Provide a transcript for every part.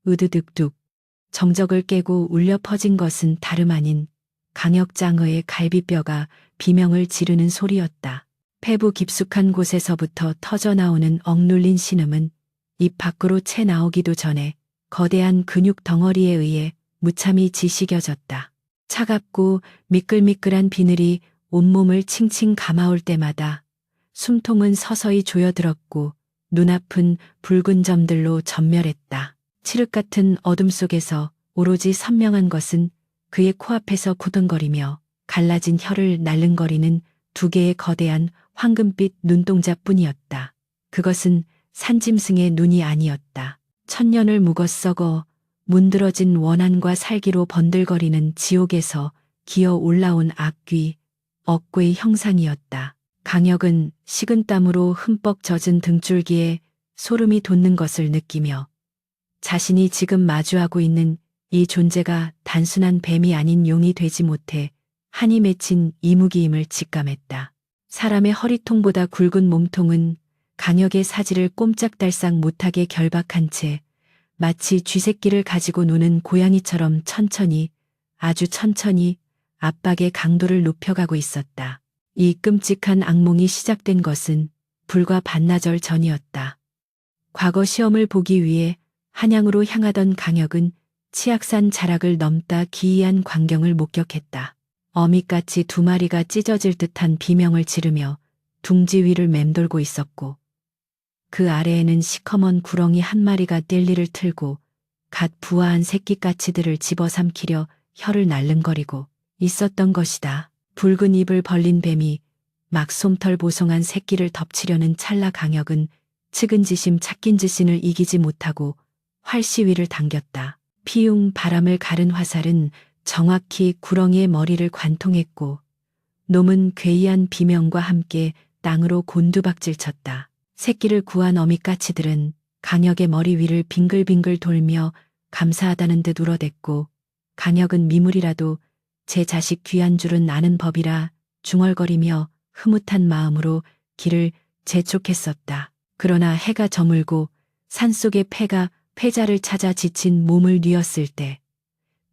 으드득둑. 정적을 깨고 울려 퍼진 것은 다름 아닌 강혁장어의 갈비뼈가 비명을 지르는 소리였다. 폐부 깊숙한 곳에서부터 터져나오는 억눌린 신음은 입 밖으로 채 나오기도 전에 거대한 근육 덩어리에 의해 무참히 지식여졌다. 차갑고 미끌미끌한 비늘이 온몸을 칭칭 감아올 때마다 숨통은 서서히 조여들었고 눈앞은 붉은 점들로 전멸했다. 칠흑 같은 어둠 속에서 오로지 선명한 것은 그의 코앞에서 굳은거리며 갈라진 혀를 날름거리는 두 개의 거대한 황금빛 눈동자뿐이었다. 그것은 산짐승의 눈이 아니었다. 천년을 묵어 썩어 문드러진 원한과 살기로 번들거리는 지옥에서 기어 올라온 악귀, 억괴의 형상이었다. 강혁은 식은땀으로 흠뻑 젖은 등줄기에 소름이 돋는 것을 느끼며 자신이 지금 마주하고 있는 이 존재가 단순한 뱀이 아닌 용이 되지 못해 한이 맺힌 이무기임을 직감했다. 사람의 허리통보다 굵은 몸통은 강혁의 사지를 꼼짝달싹 못하게 결박한 채 마치 쥐새끼를 가지고 노는 고양이처럼 천천히, 아주 천천히 압박의 강도를 높여가고 있었다. 이 끔찍한 악몽이 시작된 것은 불과 반나절 전이었다. 과거 시험을 보기 위해 한양으로 향하던 강혁은 치악산 자락을 넘다 기이한 광경을 목격했다. 어밋같이 두 마리가 찢어질 듯한 비명을 지르며 둥지 위를 맴돌고 있었고 그 아래에는 시커먼 구렁이 한 마리가 뗄리를 틀고 갓 부화한 새끼까치들을 집어삼키려 혀를 날름거리고 있었던 것이다. 붉은 입을 벌린 뱀이 막 솜털 보송한 새끼를 덮치려는 찰나 강혁은 측은지심 착긴지신을 이기지 못하고 활시위를 당겼다. 피웅 바람을 가른 화살은 정확히 구렁이의 머리를 관통했고 놈은 괴이한 비명과 함께 땅으로 곤두박질 쳤다. 새끼를 구한 어미까치들은 강혁의 머리 위를 빙글빙글 돌며 감사하다는 듯 울어댔고 강혁은 미물이라도 제 자식 귀한 줄은 아는 법이라 중얼거리며 흐뭇한 마음으로 길을 재촉했었다. 그러나 해가 저물고 산속의 폐가 패자를 찾아 지친 몸을 뉘었을 때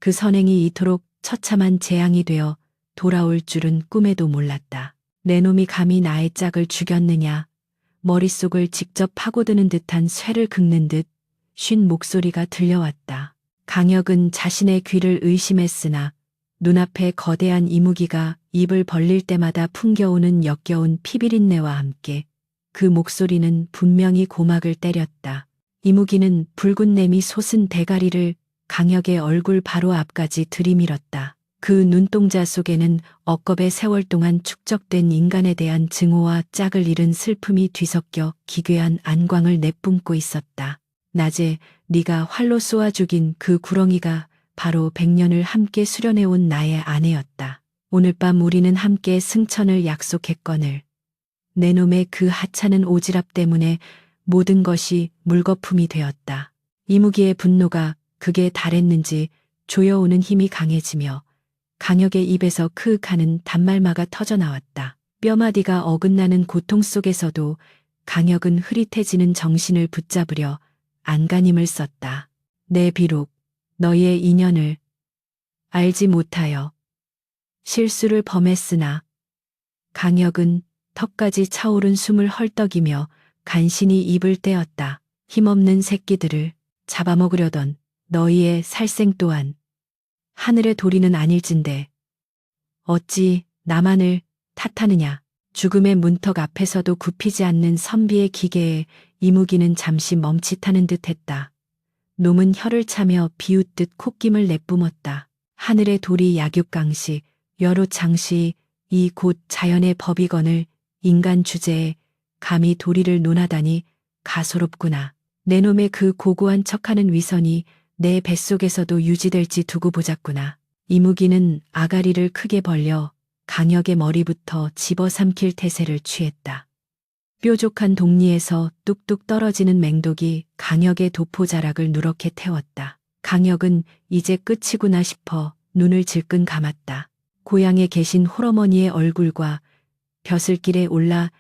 그 선행이 이토록 처참한 재앙이 되어 돌아올 줄은 꿈에도 몰랐다. 내 놈이 감히 나의 짝을 죽였느냐. 머릿속을 직접 파고드는 듯한 쇠를 긁는 듯 쉰 목소리가 들려왔다. 강혁은 자신의 귀를 의심했으나 눈앞에 거대한 이무기가 입을 벌릴 때마다 풍겨오는 역겨운 피비린내와 함께 그 목소리는 분명히 고막을 때렸다. 이무기는 붉은 냄이 솟은 대가리를 강혁의 얼굴 바로 앞까지 들이밀었다. 그 눈동자 속에는 억겁의 세월 동안 축적된 인간에 대한 증오와 짝을 잃은 슬픔이 뒤섞여 기괴한 안광을 내뿜고 있었다. 낮에 네가 활로 쏘아 죽인 그 구렁이가 바로 100년을 함께 수련해온 나의 아내였다. 오늘 밤 우리는 함께 승천을 약속했거늘. 내 놈의 그 하찮은 오지랖 때문에 모든 것이 물거품이 되었다. 이무기의 분노가 극에 달했는지 조여오는 힘이 강해지며 강혁의 입에서 크윽하는 단말마가 터져나왔다. 뼈마디가 어긋나는 고통 속에서도 강혁은 흐릿해지는 정신을 붙잡으려 안간힘을 썼다. 내 비록 너희의 인연을 알지 못하여 실수를 범했으나 강혁은 턱까지 차오른 숨을 헐떡이며 간신히 입을 떼었다. 힘없는 새끼들을 잡아먹으려던 너희의 살생 또한 하늘의 도리는 아닐진데 어찌 나만을 탓하느냐. 죽음의 문턱 앞에서도 굽히지 않는 선비의 기계에 이무기는 잠시 멈칫하는 듯했다. 놈은 혀를 차며 비웃듯 콧김을 내뿜었다. 하늘의 도리 약육강식, 여롯장시 이 곧 자연의 법이거늘 인간 주제에 감히 도리를 논하다니 가소롭구나. 내 놈의 그 고고한 척하는 위선이 내 뱃속에서도 유지될지 두고 보자꾸나. 이무기는 아가리를 크게 벌려 강혁의 머리부터 집어삼킬 태세를 취했다. 뾰족한 동리에서 뚝뚝 떨어지는 맹독이 강혁의 도포자락을 누렇게 태웠다. 강혁은 이제 끝이구나 싶어 눈을 질끈 감았다. 고향에 계신 홀어머니의 얼굴과 벼슬길에 올라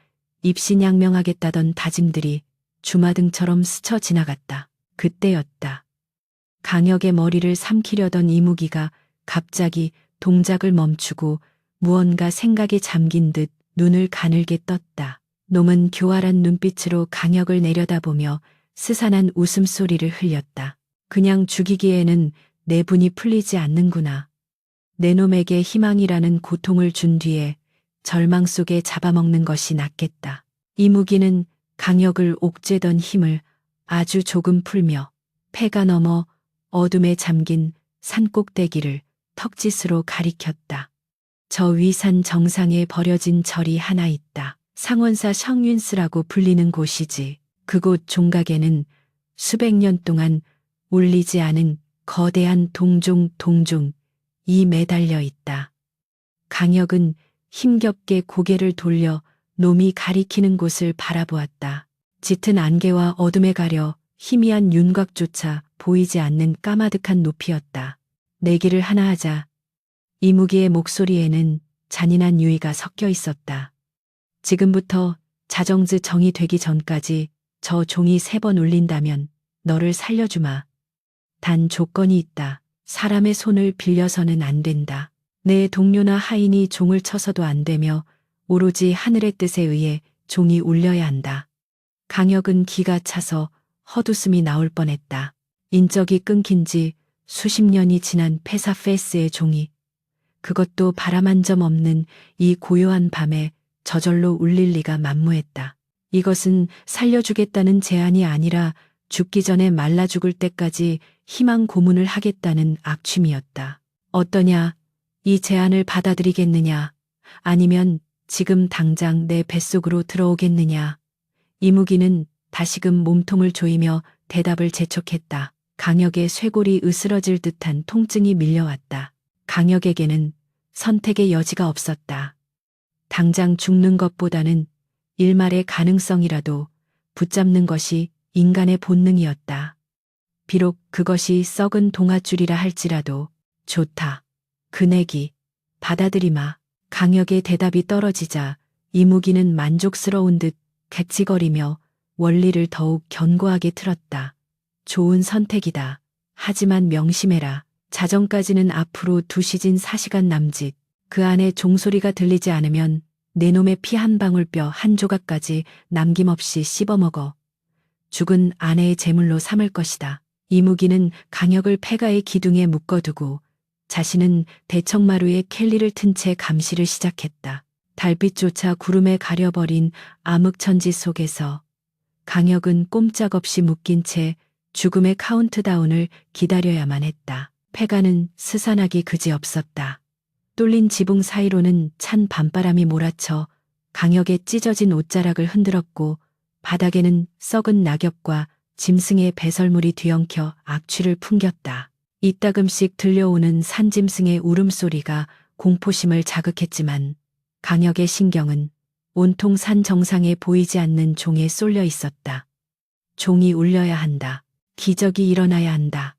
입신양명하겠다던 다짐들이 주마등처럼 스쳐 지나갔다. 그때였다. 강혁의 머리를 삼키려던 이무기가 갑자기 동작을 멈추고 무언가 생각에 잠긴 듯 눈을 가늘게 떴다. 놈은 교활한 눈빛으로 강혁을 내려다보며 스산한 웃음소리를 흘렸다. 그냥 죽이기에는 내 분이 풀리지 않는구나. 내 놈에게 희망이라는 고통을 준 뒤에 절망 속에 잡아먹는 것이 낫겠다. 이무기는 강혁을 옥죄던 힘을 아주 조금 풀며 폐가 넘어 어둠에 잠긴 산꼭대기를 턱짓으로 가리켰다. 저 위산 정상에 버려진 절이 하나 있다. 상원사 성윈스라고 불리는 곳이지. 그곳 종각에는 수백 년 동안 울리지 않은 거대한 동종이 매달려 있다. 강혁은 힘겹게 고개를 돌려 놈이 가리키는 곳을 바라보았다. 짙은 안개와 어둠에 가려 희미한 윤곽조차 보이지 않는 까마득한 높이였다. 내기를 하나 하자. 이무기의 목소리에는 잔인한 유의가 섞여 있었다. 지금부터 자정즈 정이 되기 전까지 저 종이 3번 울린다면 너를 살려주마. 단 조건이 있다. 사람의 손을 빌려서는 안 된다. 내 동료나 하인이 종을 쳐서도 안 되며 오로지 하늘의 뜻에 의해 종이 울려야 한다. 강혁은 기가 차서 헛웃음이 나올 뻔했다. 인적이 끊긴 지 수십 년이 지난 페사페스의 종이, 그것도 바람 한 점 없는 이 고요한 밤에 저절로 울릴 리가 만무했다. 이것은 살려주겠다는 제안이 아니라 죽기 전에 말라 죽을 때까지 희망 고문을 하겠다는 악취미였다. 어떠냐? 이 제안을 받아들이겠느냐? 아니면 지금 당장 내 뱃속으로 들어오겠느냐? 이무기는 다시금 몸통을 조이며 대답을 재촉했다. 강혁의 쇄골이 으스러질 듯한 통증이 밀려왔다. 강혁에게는 선택의 여지가 없었다. 당장 죽는 것보다는 일말의 가능성이라도 붙잡는 것이 인간의 본능이었다. 비록 그것이 썩은 동아줄이라 할지라도 좋다. 그 내기 받아들이마. 강혁의 대답이 떨어지자 이무기는 만족스러운 듯 객치거리며 원리를 더욱 견고하게 틀었다. 좋은 선택이다. 하지만 명심해라. 자정까지는 앞으로 2시진 4시간 남짓. 그 안에 종소리가 들리지 않으면 내 놈의 피 한 방울 뼈 한 조각까지 남김없이 씹어먹어 죽은 아내의 제물로 삼을 것이다. 이무기는 강혁을 폐가의 기둥에 묶어두고 자신은 대청마루에 켈리를 튼 채 감시를 시작했다. 달빛조차 구름에 가려버린 암흑천지 속에서 강혁은 꼼짝없이 묶인 채 죽음의 카운트다운을 기다려야만 했다. 폐가는 스산하기 그지없었다. 뚫린 지붕 사이로는 찬 밤바람이 몰아쳐 강혁의 찢어진 옷자락을 흔들었고 바닥에는 썩은 낙엽과 짐승의 배설물이 뒤엉켜 악취를 풍겼다. 이따금씩 들려오는 산짐승의 울음소리가 공포심을 자극했지만 강혁의 신경은 온통 산 정상에 보이지 않는 종에 쏠려 있었다. 종이 울려야 한다. 기적이 일어나야 한다.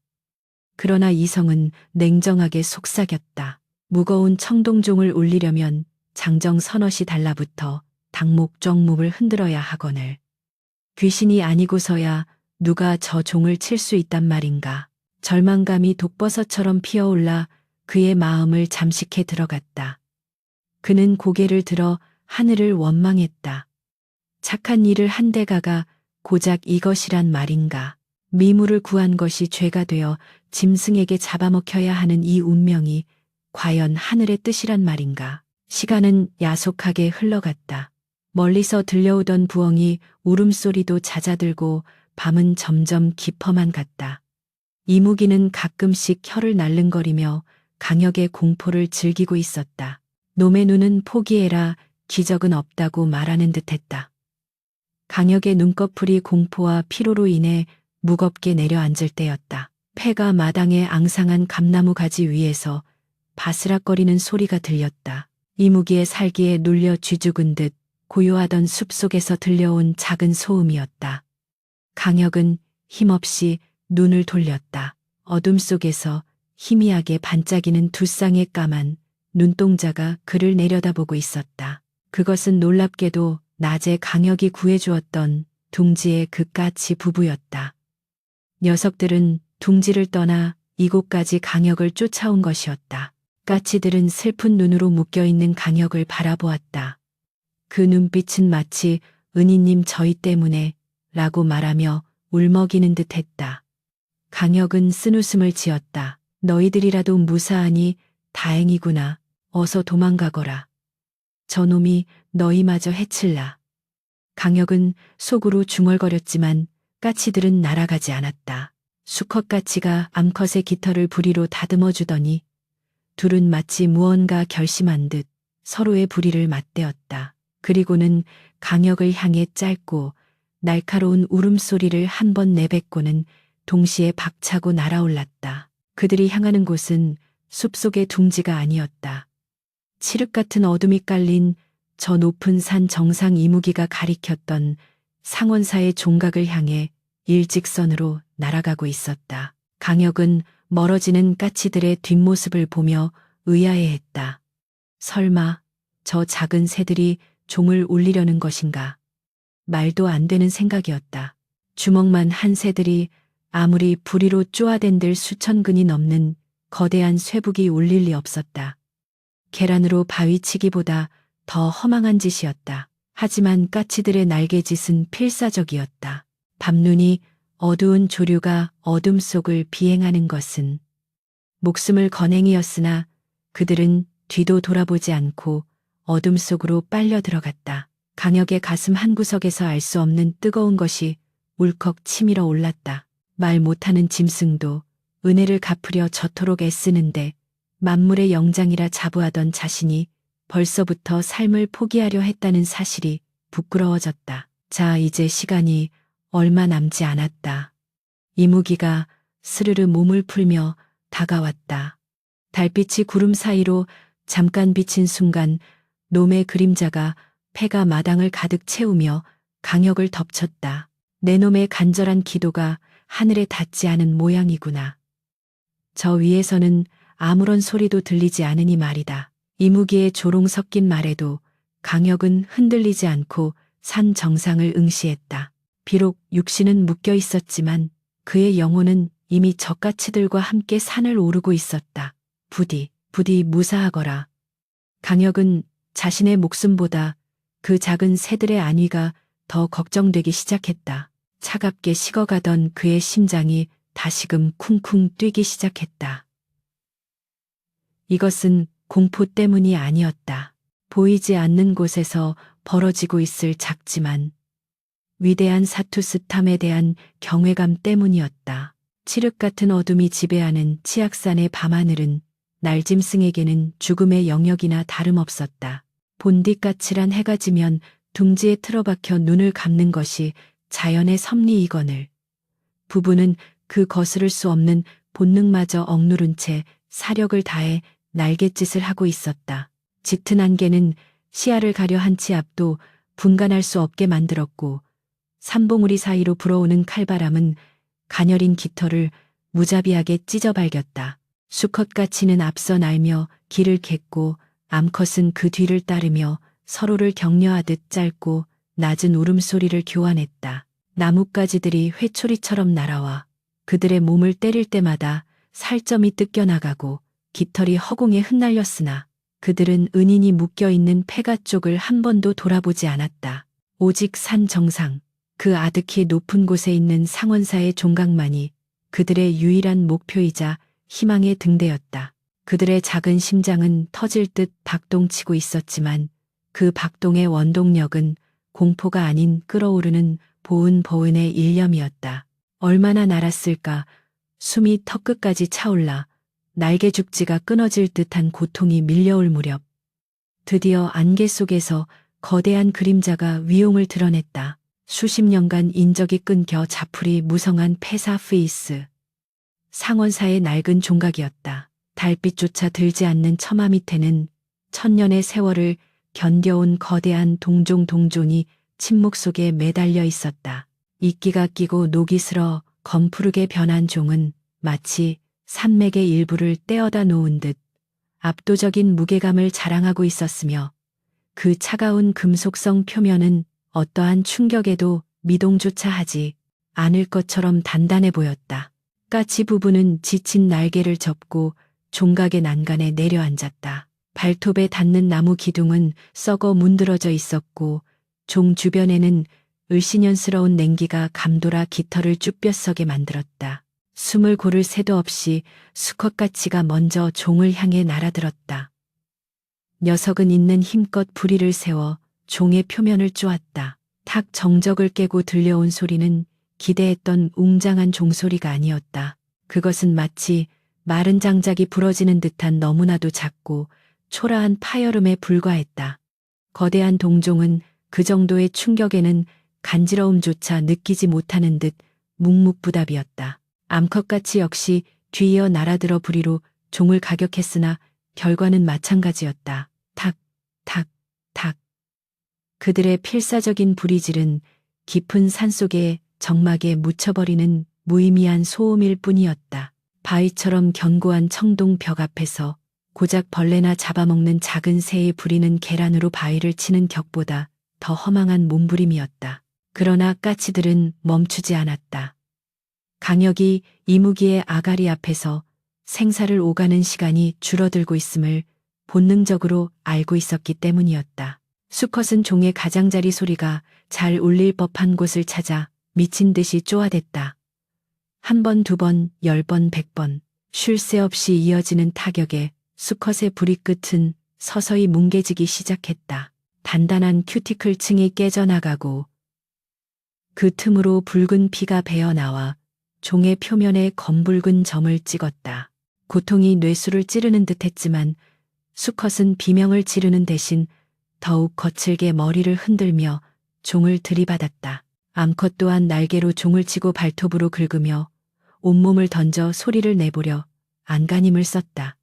그러나 이성은 냉정하게 속삭였다. 무거운 청동종을 울리려면 장정 서너시 달라붙어 당목정묵을 흔들어야 하거늘. 귀신이 아니고서야 누가 저 종을 칠 수 있단 말인가. 절망감이 독버섯처럼 피어올라 그의 마음을 잠식해 들어갔다. 그는 고개를 들어 하늘을 원망했다. 착한 일을 한 대가가 고작 이것이란 말인가. 미물을 구한 것이 죄가 되어 짐승에게 잡아먹혀야 하는 이 운명이 과연 하늘의 뜻이란 말인가. 시간은 야속하게 흘러갔다. 멀리서 들려오던 부엉이 울음소리도 잦아들고 밤은 점점 깊어만 갔다. 이무기는 가끔씩 혀를 날름거리며 강혁의 공포를 즐기고 있었다. 놈의 눈은 포기해라, 기적은 없다고 말하는 듯했다. 강혁의 눈꺼풀이 공포와 피로로 인해 무겁게 내려앉을 때였다. 폐가 마당의 앙상한 감나무 가지 위에서 바스락거리는 소리가 들렸다. 이무기의 살기에 눌려 쥐죽은 듯 고요하던 숲속에서 들려온 작은 소음이었다. 강혁은 힘없이 눈을 돌렸다. 어둠 속에서 희미하게 반짝이는 두 쌍의 까만 눈동자가 그를 내려다보고 있었다. 그것은 놀랍게도 낮에 강혁이 구해주었던 둥지의 그 까치 부부였다. 녀석들은 둥지를 떠나 이곳까지 강혁을 쫓아온 것이었다. 까치들은 슬픈 눈으로 묶여있는 강혁을 바라보았다. 그 눈빛은 마치 은희님 저희 때문에 라고 말하며 울먹이는 듯 했다. 강혁은 쓴웃음을 지었다. 너희들이라도 무사하니 다행이구나. 어서 도망가거라. 저놈이 너희마저 해칠라. 강혁은 속으로 중얼거렸지만 까치들은 날아가지 않았다. 수컷 까치가 암컷의 깃털을 부리로 다듬어 주더니 둘은 마치 무언가 결심한 듯 서로의 부리를 맞대었다. 그리고는 강혁을 향해 짧고 날카로운 울음소리를 한 번 내뱉고는 동시에 박차고 날아올랐다. 그들이 향하는 곳은 숲속의 둥지가 아니었다. 칠흑 같은 어둠이 깔린 저 높은 산 정상 이무기가 가리켰던 상원사의 종각을 향해 일직선으로 날아가고 있었다. 강혁은 멀어지는 까치들의 뒷모습을 보며 의아해했다. 설마 저 작은 새들이 종을 울리려는 것인가? 말도 안 되는 생각이었다. 주먹만 한 새들이 아무리 부리로 쪼아댄들 수천 근이 넘는 거대한 쇠북이 울릴 리 없었다. 계란으로 바위치기보다 더 허망한 짓이었다. 하지만 까치들의 날개짓은 필사적이었다. 밤눈이 어두운 조류가 어둠 속을 비행하는 것은 목숨을 건 행위였으나 그들은 뒤도 돌아보지 않고 어둠 속으로 빨려 들어갔다. 강혁의 가슴 한구석에서 알 수 없는 뜨거운 것이 울컥 치밀어 올랐다. 말 못하는 짐승도 은혜를 갚으려 저토록 애쓰는데 만물의 영장이라 자부하던 자신이 벌써부터 삶을 포기하려 했다는 사실이 부끄러워졌다. 자, 이제 시간이 얼마 남지 않았다. 이무기가 스르르 몸을 풀며 다가왔다. 달빛이 구름 사이로 잠깐 비친 순간 놈의 그림자가 폐가 마당을 가득 채우며 강혁을 덮쳤다. 내 놈의 간절한 기도가 하늘에 닿지 않은 모양이구나. 저 위에서는 아무런 소리도 들리지 않으니 말이다. 이무기의 조롱 섞인 말에도 강혁은 흔들리지 않고 산 정상을 응시했다. 비록 육신은 묶여 있었지만 그의 영혼은 이미 적가치들과 함께 산을 오르고 있었다. 부디 무사하거라. 강혁은 자신의 목숨보다 그 작은 새들의 안위가 더 걱정되기 시작했다. 차갑게 식어가던 그의 심장이 다시금 쿵쿵 뛰기 시작했다. 이것은 공포 때문이 아니었다. 보이지 않는 곳에서 벌어지고 있을 작지만 위대한 사투스탐에 대한 경외감 때문이었다. 칠흑 같은 어둠이 지배하는 치악산의 밤하늘은 날짐승에게는 죽음의 영역이나 다름없었다. 본디까칠한 해가 지면 둥지에 틀어박혀 눈을 감는 것이 자연의 섭리이거늘 부부는 그 거스를 수 없는 본능마저 억누른 채 사력을 다해 날갯짓을 하고 있었다. 짙은 안개는 시야를 가려 한 치 앞도 분간할 수 없게 만들었고 산봉우리 사이로 불어오는 칼바람은 가녀린 깃털을 무자비하게 찢어발겼다. 수컷 까치는 앞서 날며 길을 갰고 암컷은 그 뒤를 따르며 서로를 격려하듯 짧고 낮은 울음소리를 교환했다. 나뭇가지들이 회초리처럼 날아와 그들의 몸을 때릴 때마다 살점이 뜯겨나가고 깃털이 허공에 흩날렸으나 그들은 은인이 묶여있는 폐가 쪽을 한 번도 돌아보지 않았다. 오직 산 정상, 그 아득히 높은 곳에 있는 상원사의 종각만이 그들의 유일한 목표이자 희망의 등대였다. 그들의 작은 심장은 터질 듯 박동치고 있었지만 그 박동의 원동력은 공포가 아닌 끓어오르는 보은보은의 일념이었다. 얼마나 날았을까. 숨이 턱끝까지 차올라 날개죽지가 끊어질 듯한 고통이 밀려올 무렵 드디어 안개 속에서 거대한 그림자가 위용을 드러냈다. 수십 년간 인적이 끊겨 자풀이 무성한 폐사 페이스. 상원사의 낡은 종각이었다. 달빛조차 들지 않는 처마 밑에는 천년의 세월을 견뎌온 거대한 동종이 침묵 속에 매달려 있었다. 이끼가 끼고 녹이 슬어 검푸르게 변한 종은 마치 산맥의 일부를 떼어다 놓은 듯 압도적인 무게감을 자랑하고 있었으며 그 차가운 금속성 표면은 어떠한 충격에도 미동조차 하지 않을 것처럼 단단해 보였다. 까치 부부는 지친 날개를 접고 종각의 난간에 내려앉았다. 발톱에 닿는 나무 기둥은 썩어 문드러져 있었고 종 주변에는 을씨년스러운 냉기가 감돌아 깃털을 쭈뼛서게 만들었다. 숨을 고를 새도 없이 수컷까치가 먼저 종을 향해 날아들었다. 녀석은 있는 힘껏 부리를 세워 종의 표면을 쪼았다. 탁 정적을 깨고 들려온 소리는 기대했던 웅장한 종소리가 아니었다. 그것은 마치 마른 장작이 부러지는 듯한 너무나도 작고 초라한 파열음에 불과했다. 거대한 동종은 그 정도의 충격에는 간지러움조차 느끼지 못하는 듯 묵묵부답이었다. 암컷같이 역시 뒤이어 날아들어 부리로 종을 가격했으나 결과는 마찬가지였다. 탁, 탁, 탁. 그들의 필사적인 부리질은 깊은 산속의 정막에 묻혀버리는 무의미한 소음일 뿐이었다. 바위처럼 견고한 청동 벽 앞에서 고작 벌레나 잡아먹는 작은 새의 부리는 계란으로 바위를 치는 격보다 더 허망한 몸부림이었다. 그러나 까치들은 멈추지 않았다. 강혁이 이무기의 아가리 앞에서 생사를 오가는 시간이 줄어들고 있음을 본능적으로 알고 있었기 때문이었다. 수컷은 종의 가장자리 소리가 잘 울릴 법한 곳을 찾아 미친 듯이 쪼아댔다. 한 번, 두 번, 10번, 100번 쉴 새 없이 이어지는 타격에 수컷의 부리 끝은 서서히 뭉개지기 시작했다. 단단한 큐티클 층이 깨져나가고 그 틈으로 붉은 피가 배어나와 종의 표면에 검붉은 점을 찍었다. 고통이 뇌수를 찌르는 듯했지만 수컷은 비명을 지르는 대신 더욱 거칠게 머리를 흔들며 종을 들이받았다. 암컷 또한 날개로 종을 치고 발톱으로 긁으며 온몸을 던져 소리를 내보려 안간힘을 썼다.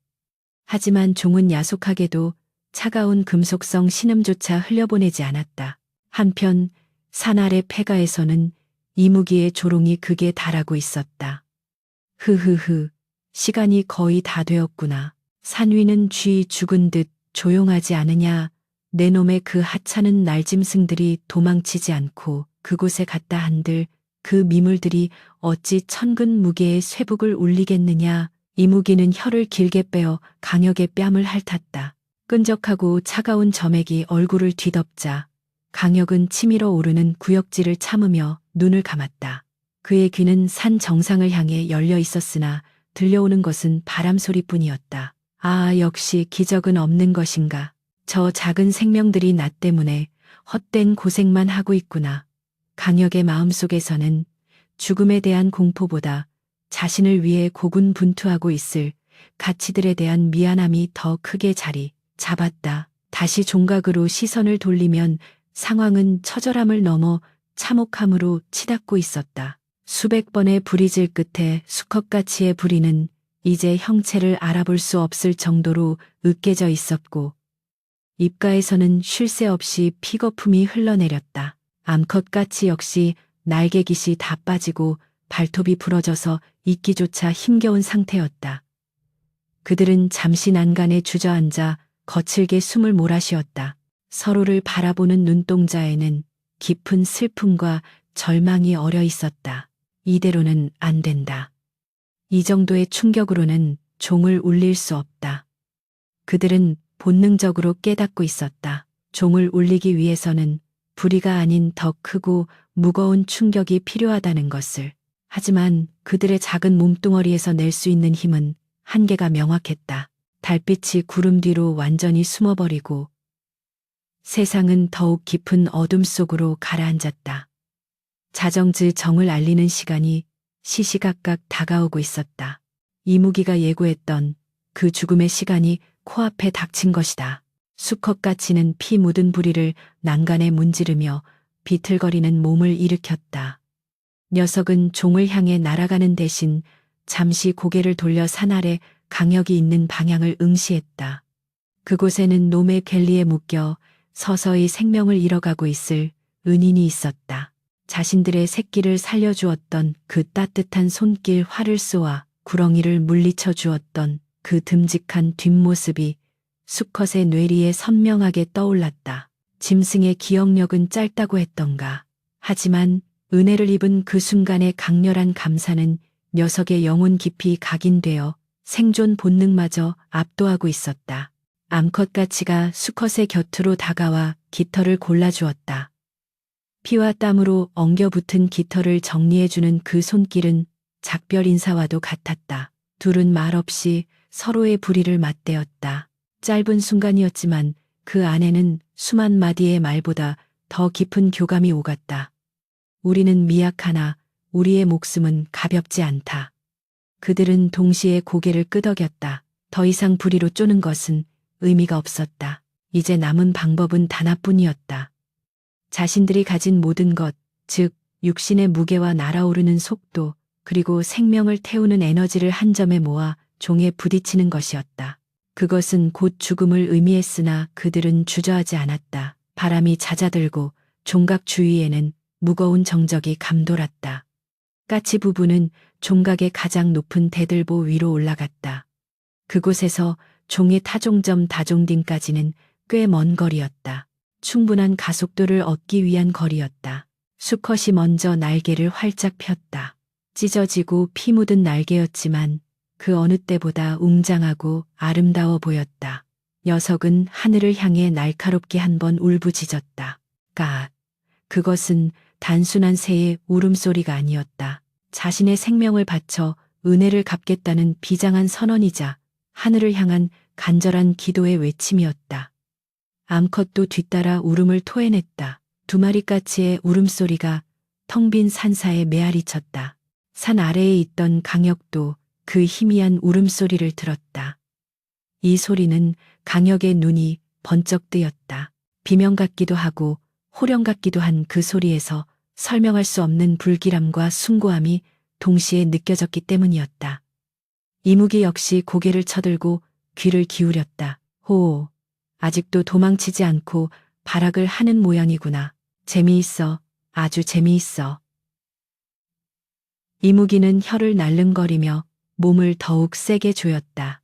하지만 종은 야속하게도 차가운 금속성 신음조차 흘려보내지 않았다. 한편 산 아래 폐가에서는 이무기의 조롱이 극에 달하고 있었다. 흐흐흐, 시간이 거의 다 되었구나. 산 위는 쥐 죽은 듯 조용하지 않으냐. 내 놈의 그 하찮은 날짐승들이 도망치지 않고 그곳에 갔다 한들 그 미물들이 어찌 천근 무게의 쇠북을 울리겠느냐. 이무기는 혀를 길게 빼어 강혁의 뺨을 핥았다. 끈적하고 차가운 점액이 얼굴을 뒤덮자 강혁은 치밀어 오르는 구역질을 참으며 눈을 감았다. 그의 귀는 산 정상을 향해 열려 있었으나 들려오는 것은 바람 소리뿐이었다. 아, 역시 기적은 없는 것인가. 저 작은 생명들이 나 때문에 헛된 고생만 하고 있구나. 강혁의 마음속에서는 죽음에 대한 공포보다 자신을 위해 고군분투하고 있을 가치들에 대한 미안함이 더 크게 자리 잡았다. 다시 종각으로 시선을 돌리면 상황은 처절함을 넘어 참혹함으로 치닫고 있었다. 수백 번의 부리질 끝에 수컷가치의 부리는 이제 형체를 알아볼 수 없을 정도로 으깨져 있었고 입가에서는 쉴 새 없이 피거품이 흘러내렸다. 암컷가치 역시 날개깃이 다 빠지고 발톱이 부러져서 있기조차 힘겨운 상태였다. 그들은 잠시 난간에 주저앉아 거칠게 숨을 몰아쉬었다. 서로를 바라보는 눈동자에는 깊은 슬픔과 절망이 어려 있었다. 이대로는 안 된다. 이 정도의 충격으로는 종을 울릴 수 없다. 그들은 본능적으로 깨닫고 있었다. 종을 울리기 위해서는 부리가 아닌 더 크고 무거운 충격이 필요하다는 것을. 하지만 그들의 작은 몸뚱어리에서 낼 수 있는 힘은 한계가 명확했다. 달빛이 구름 뒤로 완전히 숨어버리고 세상은 더욱 깊은 어둠 속으로 가라앉았다. 자정즈 정을 알리는 시간이 시시각각 다가오고 있었다. 이무기가 예고했던 그 죽음의 시간이 코앞에 닥친 것이다. 수컷가치는 피 묻은 부리를 난간에 문지르며 비틀거리는 몸을 일으켰다. 녀석은 종을 향해 날아가는 대신 잠시 고개를 돌려 산 아래 강혁이 있는 방향을 응시했다. 그곳에는 놈의 갤리에 묶여 서서히 생명을 잃어가고 있을 은인이 있었다. 자신들의 새끼를 살려주었던 그 따뜻한 손길 활을 쏘아 구렁이를 물리쳐 주었던 그 듬직한 뒷모습이 수컷의 뇌리에 선명하게 떠올랐다. 짐승의 기억력은 짧다고 했던가. 하지만 은혜를 입은 그 순간의 강렬한 감사는 녀석의 영혼 깊이 각인되어 생존 본능마저 압도하고 있었다. 암컷가치가 수컷의 곁으로 다가와 깃털을 골라주었다. 피와 땀으로 엉겨붙은 깃털을 정리해주는 그 손길은 작별 인사와도 같았다. 둘은 말없이 서로의 부리를 맞대었다. 짧은 순간이었지만 그 안에는 수만 마디의 말보다 더 깊은 교감이 오갔다. 우리는 미약하나 우리의 목숨은 가볍지 않다. 그들은 동시에 고개를 끄덕였다. 더 이상 부리로 쪼는 것은 의미가 없었다. 이제 남은 방법은 단 하나뿐이었다. 자신들이 가진 모든 것, 즉 육신의 무게와 날아오르는 속도, 그리고 생명을 태우는 에너지를 한 점에 모아 종에 부딪히는 것이었다. 그것은 곧 죽음을 의미했으나 그들은 주저하지 않았다. 바람이 잦아들고 종각 주위에는 무거운 정적이 감돌았다. 까치 부부는 종각의 가장 높은 대들보 위로 올라갔다. 그곳에서 종의 타종점 다종딩까지는 꽤 먼 거리였다. 충분한 가속도를 얻기 위한 거리였다. 수컷이 먼저 날개를 활짝 폈다. 찢어지고 피 묻은 날개였지만 그 어느 때보다 웅장하고 아름다워 보였다. 녀석은 하늘을 향해 날카롭게 한번 울부짖었다. 까. 그것은 단순한 새의 울음소리가 아니었다. 자신의 생명을 바쳐 은혜를 갚겠다는 비장한 선언이자 하늘을 향한 간절한 기도의 외침이었다. 암컷도 뒤따라 울음을 토해냈다. 두 마리 까치의 울음소리가 텅 빈 산사에 메아리쳤다. 산 아래에 있던 강혁도 그 희미한 울음소리를 들었다. 이 소리는 강혁의 눈이 번쩍 뜨였다. 비명 같기도 하고 호령 같기도 한 그 소리에서 설명할 수 없는 불길함과 숭고함이 동시에 느껴졌기 때문이었다. 이무기 역시 고개를 쳐들고 귀를 기울였다. 호, 아직도 도망치지 않고 발악을 하는 모양이구나. 재미있어, 아주 재미있어. 이무기는 혀를 날름거리며 몸을 더욱 세게 조였다.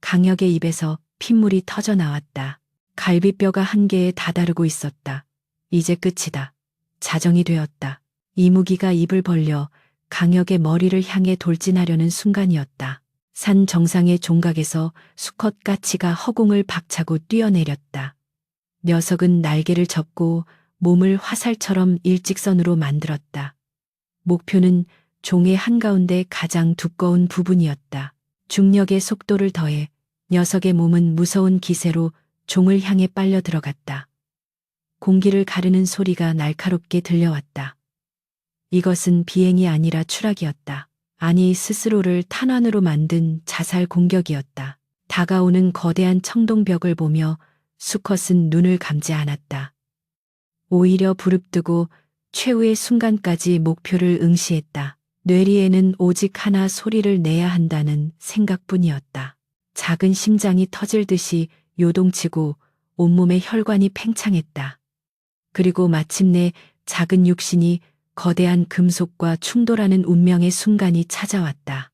강혁의 입에서 핏물이 터져 나왔다. 갈비뼈가 한계에 다다르고 있었다. 이제 끝이다. 자정이 되었다. 이무기가 입을 벌려 강혁의 머리를 향해 돌진하려는 순간이었다. 산 정상의 종각에서 수컷 까치가 허공을 박차고 뛰어내렸다. 녀석은 날개를 접고 몸을 화살처럼 일직선으로 만들었다. 목표는 종의 한가운데 가장 두꺼운 부분이었다. 중력의 속도를 더해 녀석의 몸은 무서운 기세로 종을 향해 빨려 들어갔다. 공기를 가르는 소리가 날카롭게 들려왔다. 이것은 비행이 아니라 추락이었다. 아니, 스스로를 탄환으로 만든 자살 공격이었다. 다가오는 거대한 청동벽을 보며 수컷은 눈을 감지 않았다. 오히려 부릅뜨고 최후의 순간까지 목표를 응시했다. 뇌리에는 오직 하나 소리를 내야 한다는 생각뿐이었다. 작은 심장이 터질 듯이 요동치고 온몸의 혈관이 팽창했다. 그리고 마침내 작은 육신이 거대한 금속과 충돌하는 운명의 순간이 찾아왔다.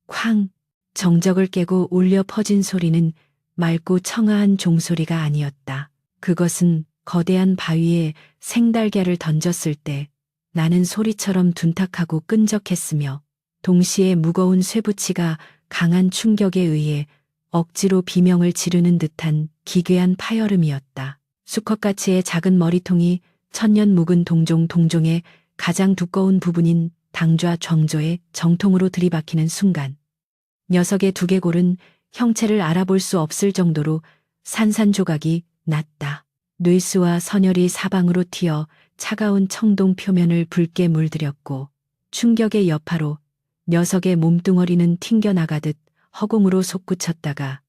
쾅! 정적을 깨고 울려 퍼진 소리는 맑고 청아한 종소리가 아니었다. 그것은 거대한 바위에 생달걀을 던졌을 때 나는 소리처럼 둔탁하고 끈적했으며 동시에 무거운 쇠붙이가 강한 충격에 의해 억지로 비명을 지르는 듯한 기괴한 파열음이었다. 수컷가치의 작은 머리통이 천년 묵은 동종의 가장 두꺼운 부분인 당좌 정조에 정통으로 들이박히는 순간 녀석의 두개골은 형체를 알아볼 수 없을 정도로 산산조각이 났다. 뇌수와 선혈이 사방으로 튀어 차가운 청동 표면을 붉게 물들였고 충격의 여파로 녀석의 몸뚱어리는 튕겨나가듯 허공으로 솟구쳤다가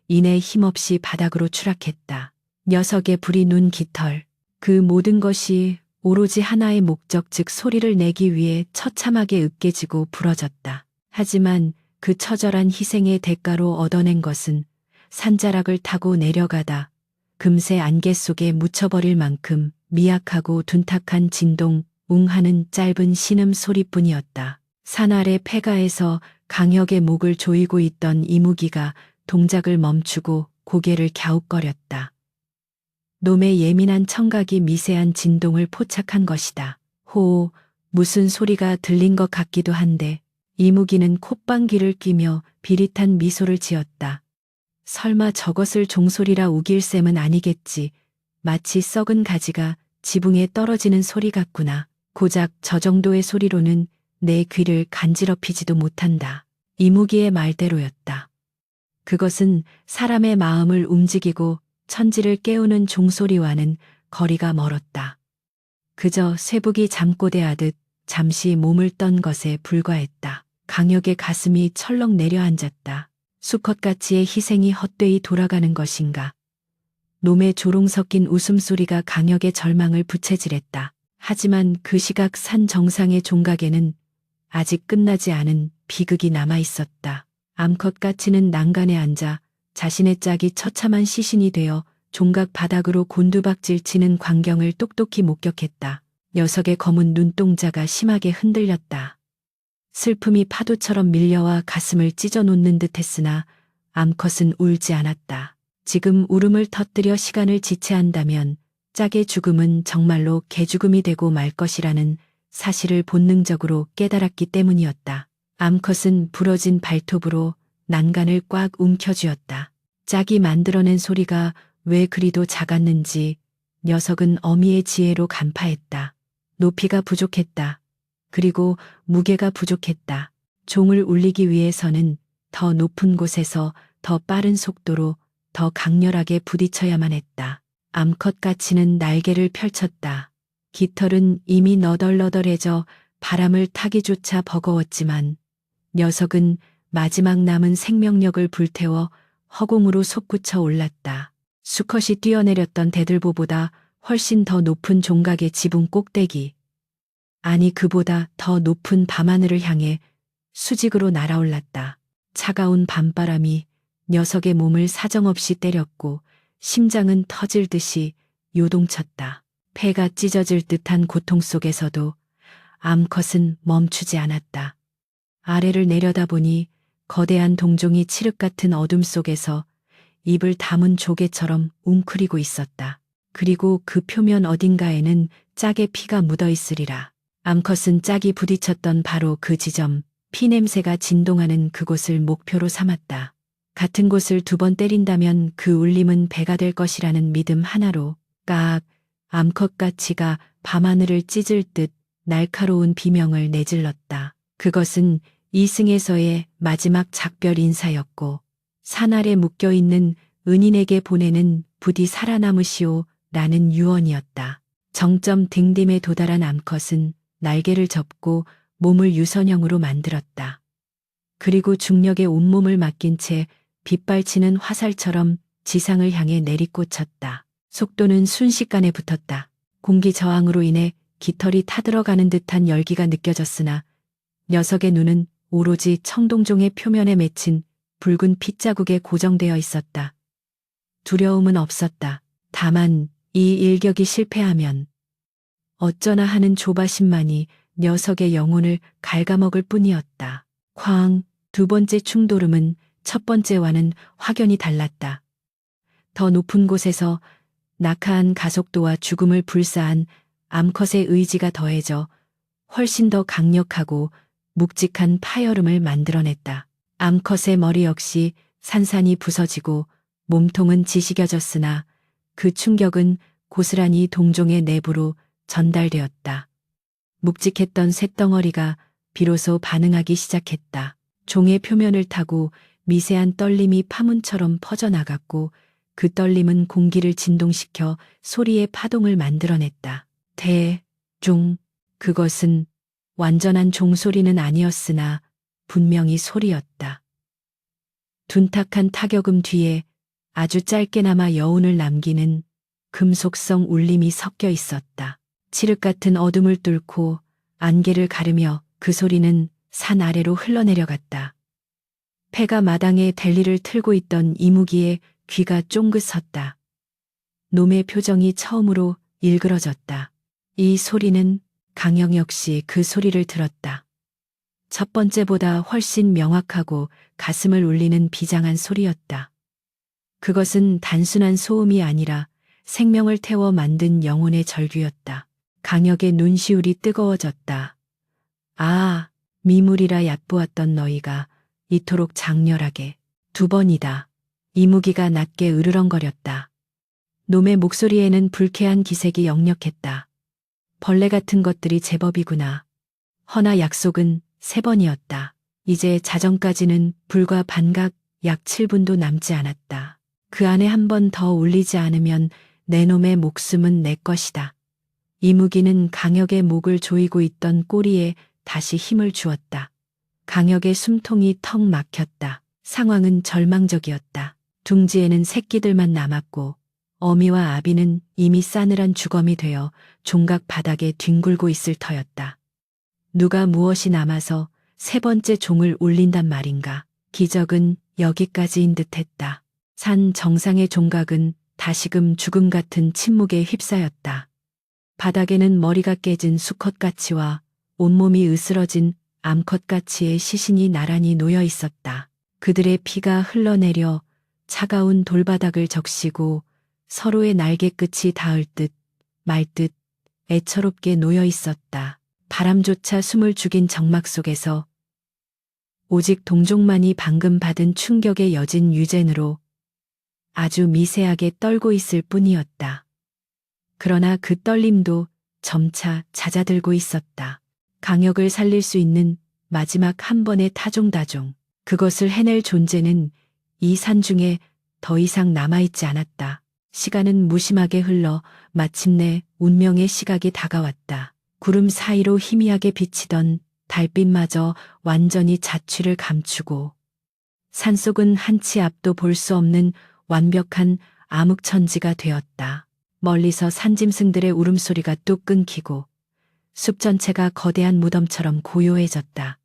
이내 힘없이 바닥으로 추락했다. 녀석의 불이 눈 깃털, 그 모든 것이 오로지 하나의 목적, 즉 소리를 내기 위해 처참하게 으깨지고 부러졌다. 하지만 그 처절한 희생의 대가로 얻어낸 것은 산자락을 타고 내려가다 금세 안개 속에 묻혀버릴 만큼 미약하고 둔탁한 진동, 웅하는 짧은 신음 소리뿐이었다. 산 아래 폐가에서 강혁의 목을 조이고 있던 이무기가 동작을 멈추고 고개를 갸웃거렸다. 놈의 예민한 청각이 미세한 진동을 포착한 것이다. 호, 무슨 소리가 들린 것 같기도 한데 이무기는 콧방귀를 뀌며 비릿한 미소를 지었다. 설마 저것을 종소리라 우길 셈은 아니겠지. 마치 썩은 가지가 지붕에 떨어지는 소리 같구나. 고작 저 정도의 소리로는 내 귀를 간지럽히지도 못한다. 이무기의 말대로였다. 그것은 사람의 마음을 움직이고 천지를 깨우는 종소리와는 거리가 멀었다. 그저 쇠북이 잠꼬대하듯 잠시 몸을 떤 것에 불과했다. 강혁의 가슴이 철렁 내려앉았다. 수컷가치의 희생이 헛되이 돌아가는 것인가. 놈의 조롱 섞인 웃음소리가 강혁의 절망을 부채질했다. 하지만 그 시각 산 정상의 종각에는 아직 끝나지 않은 비극이 남아 있었다. 암컷가치는 난간에 앉아 자신의 짝이 처참한 시신이 되어 종각 바닥으로 곤두박질 치는 광경을 똑똑히 목격했다. 녀석의 검은 눈동자가 심하게 흔들렸다. 슬픔이 파도처럼 밀려와 가슴을 찢어놓는 듯 했으나 암컷은 울지 않았다. 지금 울음을 터뜨려 시간을 지체한다면 짝의 죽음은 정말로 개죽음이 되고 말 것이라는 사실을 본능적으로 깨달았기 때문이었다. 암컷은 부러진 발톱으로 난간을 꽉 움켜쥐었다. 짝이 만들어낸 소리가 왜 그리도 작았는지 녀석은 어미의 지혜로 간파했다. 높이가 부족했다. 그리고 무게가 부족했다. 종을 울리기 위해서는 더 높은 곳에서 더 빠른 속도로 더 강렬하게 부딪혀야만 했다. 암컷가치는 날개를 펼쳤다. 깃털은 이미 너덜너덜해져 바람을 타기조차 버거웠지만 녀석은 마지막 남은 생명력을 불태워 허공으로 솟구쳐 올랐다. 수컷이 뛰어내렸던 대들보보다 훨씬 더 높은 종각의 지붕 꼭대기. 아니 그보다 더 높은 밤하늘을 향해 수직으로 날아올랐다. 차가운 밤바람이 녀석의 몸을 사정없이 때렸고 심장은 터질 듯이 요동쳤다. 폐가 찢어질 듯한 고통 속에서도 암컷은 멈추지 않았다. 아래를 내려다보니 거대한 동종이 칠흑 같은 어둠 속에서 입을 다문 조개처럼 웅크리고 있었다. 그리고 그 표면 어딘가에는 짝의 피가 묻어 있으리라. 암컷은 짝이 부딪혔던 바로 그 지점, 피냄새가 진동하는 그곳을 목표로 삼았다. 같은 곳을 2번 때린다면 그 울림은 배가 될 것이라는 믿음 하나로 깍 암컷가치가 밤하늘을 찢을 듯 날카로운 비명을 내질렀다. 그것은 이승에서의 마지막 작별 인사였고 산 아래 묶여있는 은인에게 보내는 부디 살아남으시오 라는 유언이었다. 정점 등딤에 도달한 암컷은 날개를 접고 몸을 유선형으로 만들었다. 그리고 중력에 온몸을 맡긴 채 빗발치는 화살처럼 지상을 향해 내리꽂혔다. 속도는 순식간에 붙었다. 공기 저항으로 인해 깃털이 타들어가는 듯한 열기가 느껴졌으나 녀석의 눈은 오로지 청동종의 표면에 맺힌 붉은 핏자국에 고정되어 있었다. 두려움은 없었다. 다만 이 일격이 실패하면 어쩌나 하는 조바심만이 녀석의 영혼을 갉아먹을 뿐이었다. 쾅! 2번째 충돌음은 첫 번째와는 확연히 달랐다. 더 높은 곳에서 낙하한 가속도와 죽음을 불사한 암컷의 의지가 더해져 훨씬 더 강력하고 묵직한 파열음을 만들어냈다. 암컷의 머리 역시 산산이 부서지고 몸통은 지식여졌으나 그 충격은 고스란히 동종의 내부로 전달되었다. 묵직했던 쇳덩어리가 비로소 반응하기 시작했다. 종의 표면을 타고 미세한 떨림이 파문처럼 퍼져나갔고 그 떨림은 공기를 진동시켜 소리의 파동을 만들어냈다. 종, 그것은 완전한 종소리는 아니었으나 분명히 소리였다. 둔탁한 타격음 뒤에 아주 짧게나마 여운을 남기는 금속성 울림이 섞여 있었다. 칠흑 같은 어둠을 뚫고 안개를 가르며 그 소리는 산 아래로 흘러내려갔다. 폐가 마당에 델리를 틀고 있던 이무기의 귀가 쫑긋 섰다. 놈의 표정이 처음으로 일그러졌다. 이 소리는 강영 역시 그 소리를 들었다. 첫 번째보다 훨씬 명확하고 가슴을 울리는 비장한 소리였다. 그것은 단순한 소음이 아니라 생명을 태워 만든 영혼의 절규였다. 강혁의 눈시울이 뜨거워졌다. 아, 미물이라 얕보았던 너희가 이토록 장렬하게 2번이다. 이무기가 낮게 으르렁거렸다. 놈의 목소리에는 불쾌한 기색이 역력했다. 벌레 같은 것들이 제법이구나. 허나 약속은 3번이었다. 이제 자정까지는 불과 반각 약 7분도 남지 않았다. 그 안에 한 번 더 울리지 않으면 내 놈의 목숨은 내 것이다. 이무기는 강혁의 목을 조이고 있던 꼬리에 다시 힘을 주었다. 강혁의 숨통이 턱 막혔다. 상황은 절망적이었다. 둥지에는 새끼들만 남았고 어미와 아비는 이미 싸늘한 주검이 되어 종각 바닥에 뒹굴고 있을 터였다. 누가 무엇이 남아서 3번째 종을 울린단 말인가. 기적은 여기까지인 듯했다. 산 정상의 종각은 다시금 죽음 같은 침묵에 휩싸였다. 바닥에는 머리가 깨진 수컷가치와 온몸이 으스러진 암컷가치의 시신이 나란히 놓여 있었다. 그들의 피가 흘러내려 차가운 돌바닥을 적시고 서로의 날개 끝이 닿을 듯 말 듯 애처롭게 놓여 있었다. 바람조차 숨을 죽인 적막 속에서 오직 동족만이 방금 받은 충격의 여진 유전으로 아주 미세하게 떨고 있을 뿐이었다. 그러나 그 떨림도 점차 잦아들고 있었다. 강혁을 살릴 수 있는 마지막 한 번의 타종다종. 그것을 해낼 존재는 이 산중에 더 이상 남아있지 않았다. 시간은 무심하게 흘러 마침내 운명의 시각이 다가왔다. 구름 사이로 희미하게 비치던 달빛마저 완전히 자취를 감추고 산속은 한치 앞도 볼 수 없는 완벽한 암흑천지가 되었다. 멀리서 산짐승들의 울음소리가 뚝 끊기고 숲 전체가 거대한 무덤처럼 고요해졌다.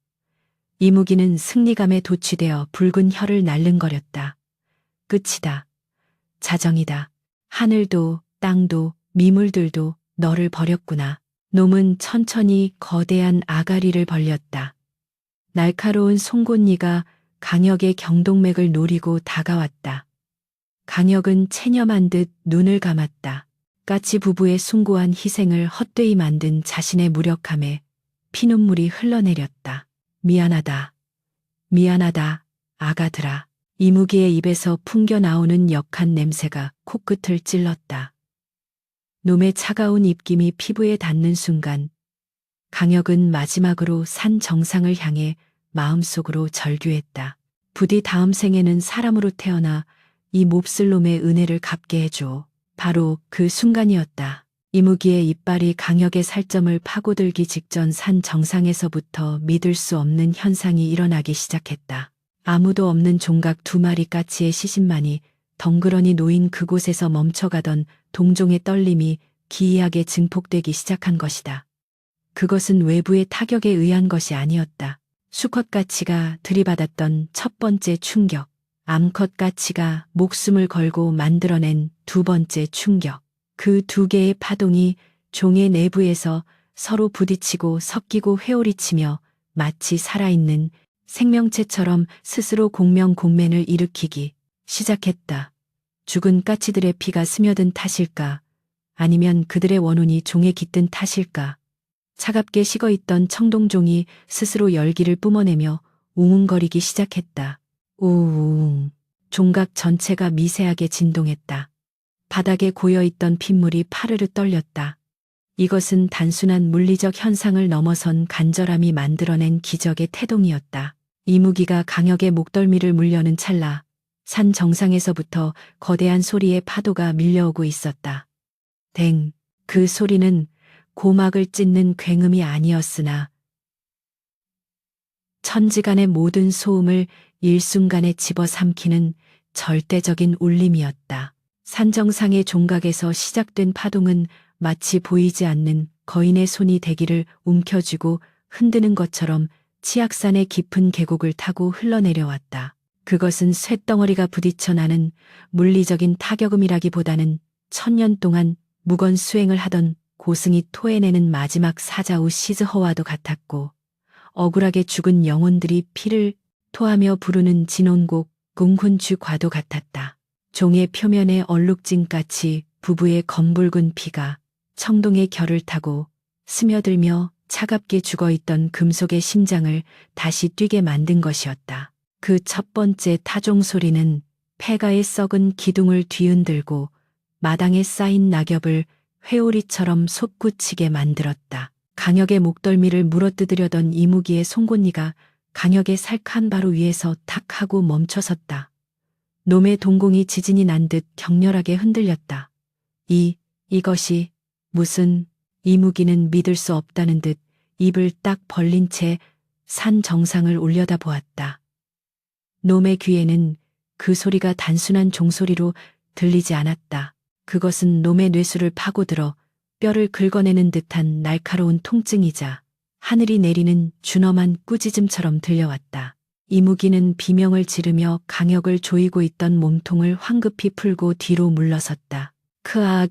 이무기는 승리감에 도취되어 붉은 혀를 날름거렸다. 끝이다. 자정이다. 하늘도 땅도 미물들도 너를 버렸구나. 놈은 천천히 거대한 아가리를 벌렸다. 날카로운 송곳니가 강혁의 경동맥을 노리고 다가왔다. 강혁은 체념한 듯 눈을 감았다. 까치 부부의 숭고한 희생을 헛되이 만든 자신의 무력함에 피눈물이 흘러내렸다. 미안하다. 미안하다. 아가들아. 이무기의 입에서 풍겨나오는 역한 냄새가 코끝을 찔렀다. 놈의 차가운 입김이 피부에 닿는 순간 강혁은 마지막으로 산 정상을 향해 마음속으로 절규했다. 부디 다음 생에는 사람으로 태어나 이 몹쓸 놈의 은혜를 갚게 해줘. 바로 그 순간이었다. 이무기의 이빨이 강혁의 살점을 파고들기 직전 산 정상에서부터 믿을 수 없는 현상이 일어나기 시작했다. 아무도 없는 종각 2마리 까치의 시신만이 덩그러니 놓인 그곳에서 멈춰가던 동종의 떨림이 기이하게 증폭되기 시작한 것이다. 그것은 외부의 타격에 의한 것이 아니었다. 수컷가치가 들이받았던 첫 번째 충격, 암컷가치가 목숨을 걸고 만들어낸 2번째 충격. 그 2개의 파동이 종의 내부에서 서로 부딪히고 섞이고 회오리치며 마치 살아있는 생명체처럼 스스로 공명공면을 일으키기 시작했다. 죽은 까치들의 피가 스며든 탓일까? 아니면 그들의 원혼이 종에 깃든 탓일까? 차갑게 식어있던 청동종이 스스로 열기를 뿜어내며 웅웅거리기 시작했다. 우웅. 종각 전체가 미세하게 진동했다. 바닥에 고여있던 핏물이 파르르 떨렸다. 이것은 단순한 물리적 현상을 넘어선 간절함이 만들어낸 기적의 태동이었다. 이무기가 강혁의 목덜미를 물려는 찰나 산 정상에서부터 거대한 소리의 파도가 밀려오고 있었다. 댕. 그 소리는 고막을 찢는 굉음이 아니었으나 천지간의 모든 소음을 일순간에 집어삼키는 절대적인 울림이었다. 산정상의 종각에서 시작된 파동은 마치 보이지 않는 거인의 손이 대기를 움켜쥐고 흔드는 것처럼 치악산의 깊은 계곡을 타고 흘러내려왔다. 그것은 쇳덩어리가 부딪혀 나는 물리적인 타격음이라기보다는 1000년 동안 무건 수행을 하던 고승이 토해내는 마지막 사자후 시즈허와도 같았고 억울하게 죽은 영혼들이 피를 토하며 부르는 진혼곡 궁훈주과도 같았다. 종의 표면에 얼룩진같이 부부의 검붉은 피가 청동의 결을 타고 스며들며 차갑게 죽어있던 금속의 심장을 다시 뛰게 만든 것이었다. 그 첫 번째 타종 소리는 폐가의 썩은 기둥을 뒤흔들고 마당에 쌓인 낙엽을 회오리처럼 솟구치게 만들었다. 강혁의 목덜미를 물어뜯으려던 이무기의 송곳니가 강혁의 살칸 바로 위에서 탁 하고 멈춰섰다. 놈의 동공이 지진이 난 듯 격렬하게 흔들렸다. 이것이 무슨... 이무기는 믿을 수 없다는 듯 입을 딱 벌린 채 산 정상을 올려다보았다. 놈의 귀에는 그 소리가 단순한 종소리로 들리지 않았다. 그것은 놈의 뇌수를 파고들어 뼈를 긁어내는 듯한 날카로운 통증이자 하늘이 내리는 준엄한 꾸짖음처럼 들려왔다. 이무기는 비명을 지르며 강혁을 조이고 있던 몸통을 황급히 풀고 뒤로 물러섰다. 크아악,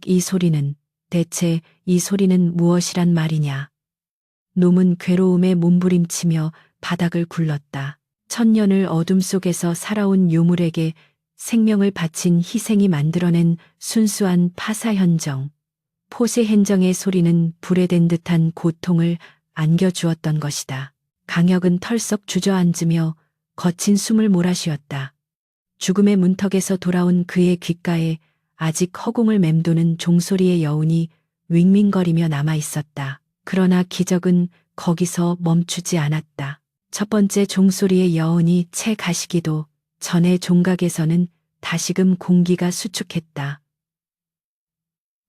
대체 이 소리는 무엇이란 말이냐. 놈은 괴로움에 몸부림치며 바닥을 굴렀다. 천년을 어둠 속에서 살아온 유물에게 생명을 바친 희생이 만들어낸 순수한 파사현정. 포세현정의 소리는 불에 댄 듯한 고통을 안겨주었던 것이다. 강혁은 털썩 주저앉으며 거친 숨을 몰아쉬었다. 죽음의 문턱에서 돌아온 그의 귓가에 아직 허공을 맴도는 종소리의 여운이 윙윙거리며 남아있었다. 그러나 기적은 거기서 멈추지 않았다. 첫 번째 종소리의 여운이 채 가시기도 전에 종각에서는 다시금 공기가 수축했다.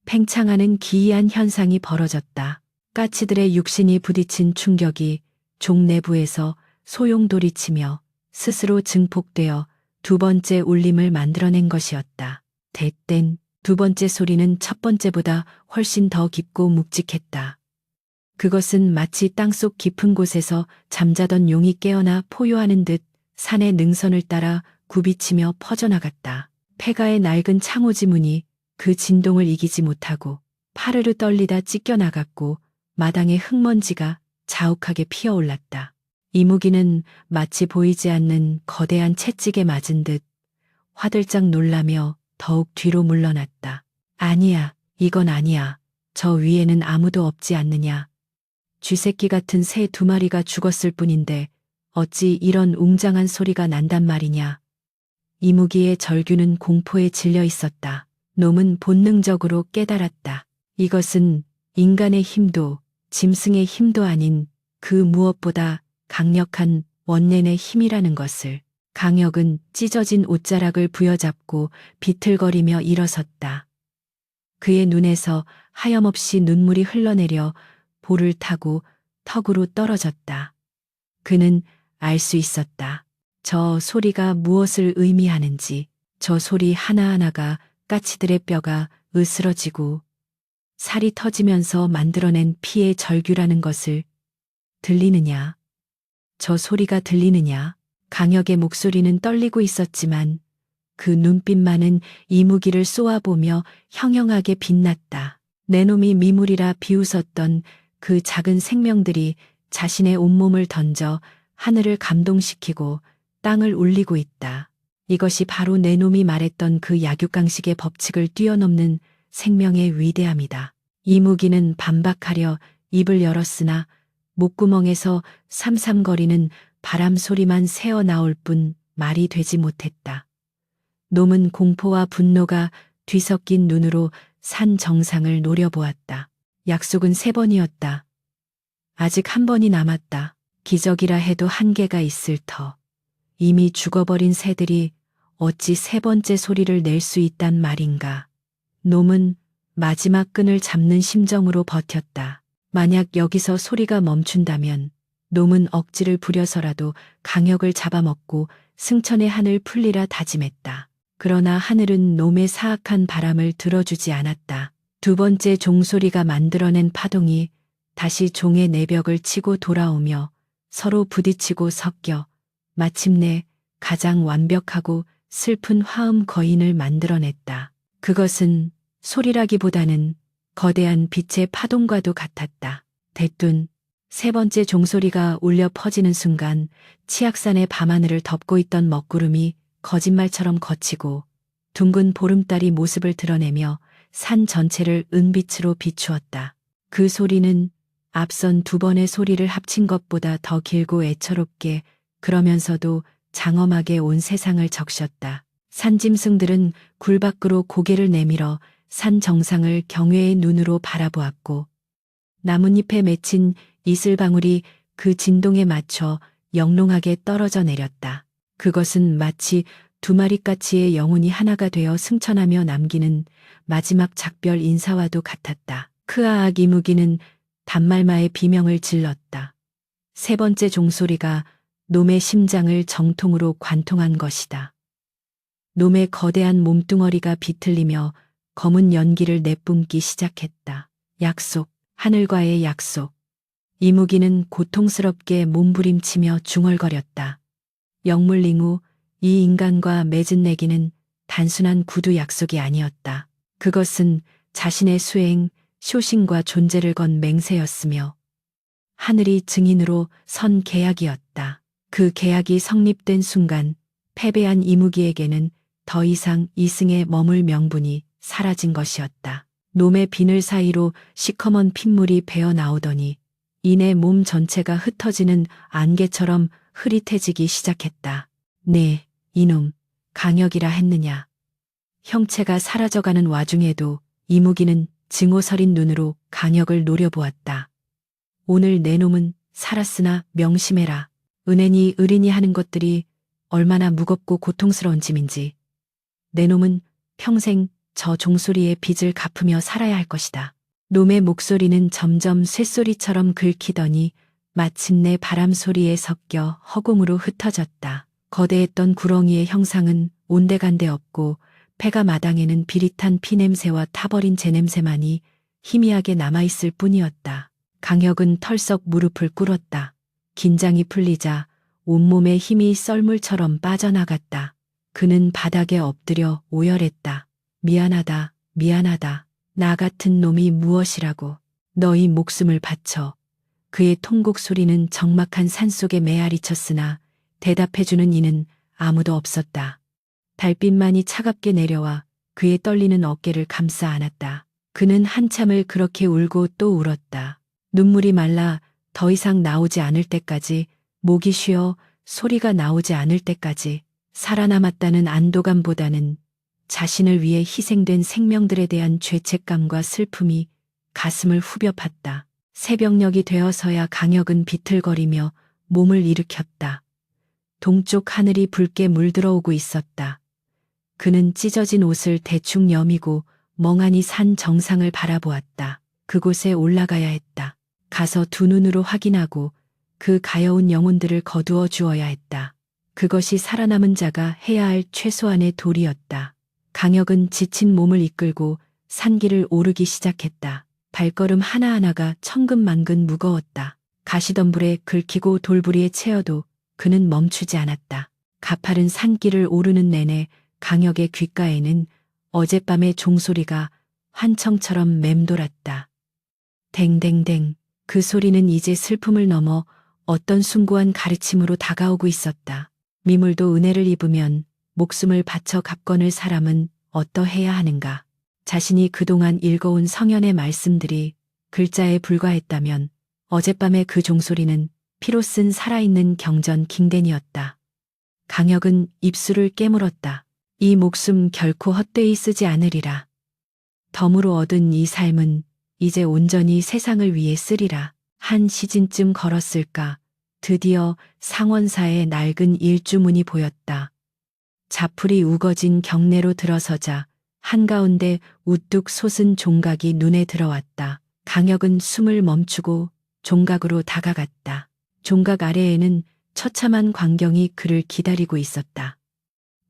팽창하는 기이한 현상이 벌어졌다. 까치들의 육신이 부딪힌 충격이 종 내부에서 소용돌이치며 스스로 증폭되어 두 번째 울림을 만들어낸 것이었다. 뎃뎃 두 번째 소리는 첫 번째보다 훨씬 더 깊고 묵직했다. 그것은 마치 땅속 깊은 곳에서 잠자던 용이 깨어나 포효하는 듯 산의 능선을 따라 굽이치며 퍼져나갔다. 폐가의 낡은 창호지 문이 그 진동을 이기지 못하고 파르르 떨리다 찢겨나갔고 마당에 흙먼지가 자욱하게 피어올랐다. 이무기는 마치 보이지 않는 거대한 채찍에 맞은 듯 화들짝 놀라며 더욱 뒤로 물러났다. 아니야, 이건 아니야. 저 위에는 아무도 없지 않느냐. 쥐새끼 같은 새 두 마리가 죽었을 뿐인데 어찌 이런 웅장한 소리가 난단 말이냐. 이무기의 절규는 공포에 질려 있었다. 놈은 본능적으로 깨달았다. 이것은 인간의 힘도 짐승의 힘도 아닌 그 무엇보다 강력한 원년의 힘이라는 것을. 강혁은 찢어진 옷자락을 부여잡고 비틀거리며 일어섰다. 그의 눈에서 하염없이 눈물이 흘러내려 볼을 타고 턱으로 떨어졌다. 그는 알 수 있었다. 저 소리가 무엇을 의미하는지, 저 소리 하나하나가 까치들의 뼈가 으스러지고 살이 터지면서 만들어낸 피의 절규라는 것을. 들리느냐? 저 소리가 들리느냐? 강혁의 목소리는 떨리고 있었지만 그 눈빛만은 이무기를 쏘아보며 형형하게 빛났다. 내 놈이 미물이라 비웃었던 그 작은 생명들이 자신의 온몸을 던져 하늘을 감동시키고 땅을 울리고 있다. 이것이 바로 내 놈이 말했던 그 약육강식의 법칙을 뛰어넘는 생명의 위대함이다. 이무기는 반박하려 입을 열었으나 목구멍에서 삼삼거리는 바람 소리만 새어 나올 뿐 말이 되지 못했다. 놈은 공포와 분노가 뒤섞인 눈으로 산 정상을 노려보았다. 약속은 3번이었다. 아직 한 번이 남았다. 기적이라 해도 한계가 있을 터. 이미 죽어버린 새들이 어찌 3번째 소리를 낼 수 있단 말인가. 놈은 마지막 끈을 잡는 심정으로 버텼다. 만약 여기서 소리가 멈춘다면 놈은 억지를 부려서라도 강혁을 잡아먹고 승천의 하늘 풀리라 다짐했다. 그러나 하늘은 놈의 사악한 바람을 들어주지 않았다. 두 번째 종소리가 만들어낸 파동이 다시 종의 내벽을 치고 돌아오며 서로 부딪히고 섞여 마침내 가장 완벽하고 슬픈 화음 거인을 만들어냈다. 그것은 소리라기보다는 거대한 빛의 파동과도 같았다. 대뚱 3번째 종소리가 울려 퍼지는 순간 치악산의 밤하늘을 덮고 있던 먹구름이 거짓말처럼 걷히고 둥근 보름달이 모습을 드러내며 산 전체를 은빛으로 비추었다. 그 소리는 앞선 두 번의 소리를 합친 것보다 더 길고 애처롭게, 그러면서도 장엄하게 온 세상을 적셨다. 산짐승들은 굴 밖으로 고개를 내밀어 산 정상을 경외의 눈으로 바라보았고, 나뭇잎에 맺힌 이슬방울이 그 진동에 맞춰 영롱하게 떨어져 내렸다. 그것은 마치 두 마리 까치의 영혼이 하나가 되어 승천하며 남기는 마지막 작별 인사와도 같았다. 크아악 이무기는 단말마의 비명을 질렀다. 세 번째 종소리가 놈의 심장을 정통으로 관통한 것이다. 놈의 거대한 몸뚱어리가 비틀리며 검은 연기를 내뿜기 시작했다. 약속, 하늘과의 약속. 이무기는 고통스럽게 몸부림치며 중얼거렸다. 영물링후, 이 인간과 맺은 내기는 단순한 구두 약속이 아니었다. 그것은 자신의 수행, 쇼신과 존재를 건 맹세였으며 하늘이 증인으로 선 계약이었다. 그 계약이 성립된 순간 패배한 이무기에게는 더 이상 이승에 머물 명분이 사라진 것이었다. 놈의 비늘 사이로 시커먼 핏물이 배어 나오더니 이내 몸 전체가 흩어지는 안개처럼 흐릿해지기 시작했다. 네, 이놈, 강역이라 했느냐. 형체가 사라져가는 와중에도 이무기는 증오서린 눈으로 강역을 노려보았다. 오늘 내 놈은 살았으나 명심해라. 은혜니 의리니 하는 것들이 얼마나 무겁고 고통스러운 짐인지. 내 놈은 평생 저 종소리의 빚을 갚으며 살아야 할 것이다. 놈의 목소리는 점점 쇳소리처럼 긁히더니 마침내 바람소리에 섞여 허공으로 흩어졌다. 거대했던 구렁이의 형상은 온데간데 없고 폐가 마당에는 비릿한 피냄새와 타버린 재냄새만이 희미하게 남아있을 뿐이었다. 강역은 털썩 무릎을 꿇었다. 긴장이 풀리자 온몸에 힘이 썰물처럼 빠져나갔다. 그는 바닥에 엎드려 오열했다. 미안하다, 미안하다. 나 같은 놈이 무엇이라고. 너희 목숨을 바쳐. 그의 통곡 소리는 적막한 산속에 메아리쳤으나 대답해주는 이는 아무도 없었다. 달빛만이 차갑게 내려와 그의 떨리는 어깨를 감싸 안았다. 그는 한참을 그렇게 울고 또 울었다. 눈물이 말라 더 이상 나오지 않을 때까지, 목이 쉬어 소리가 나오지 않을 때까지. 살아남았다는 안도감보다는 자신을 위해 희생된 생명들에 대한 죄책감과 슬픔이 가슴을 후벼 팠다. 새벽녘이 되어서야 강역은 비틀거리며 몸을 일으켰다. 동쪽 하늘이 붉게 물들어오고 있었다. 그는 찢어진 옷을 대충 여미고 멍하니 산 정상을 바라보았다. 그곳에 올라가야 했다. 가서 두 눈으로 확인하고 그 가여운 영혼들을 거두어 주어야 했다. 그것이 살아남은 자가 해야 할 최소한의 도리였다. 강역은 지친 몸을 이끌고 산길을 오르기 시작했다. 발걸음 하나하나가 천근만근 무거웠다. 가시덤불에 긁히고 돌부리에 채여도 그는 멈추지 않았다. 가파른 산길을 오르는 내내 강역의 귓가에는 어젯밤의 종소리가 환청처럼 맴돌았다. 댕댕댕. 그 소리는 이제 슬픔을 넘어 어떤 숭고한 가르침으로 다가오고 있었다. 미물도 은혜를 입으면 목숨을 바쳐 갚거늘 사람은 어떠해야 하는가. 자신이 그동안 읽어온 성현의 말씀들이 글자에 불과했다면 어젯밤의 그 종소리는 피로 쓴 살아있는 경전 킹댄이었다. 강역은 입술을 깨물었다. 이 목숨 결코 헛되이 쓰지 않으리라. 덤으로 얻은 이 삶은 이제 온전히 세상을 위해 쓰리라. 한 시즌쯤 걸었을까. 드디어 상원사의 낡은 일주문이 보였다. 자풀이 우거진 경내로 들어서자 한가운데 우뚝 솟은 종각이 눈에 들어왔다. 강역은 숨을 멈추고 종각으로 다가갔다. 종각 아래에는 처참한 광경이 그를 기다리고 있었다.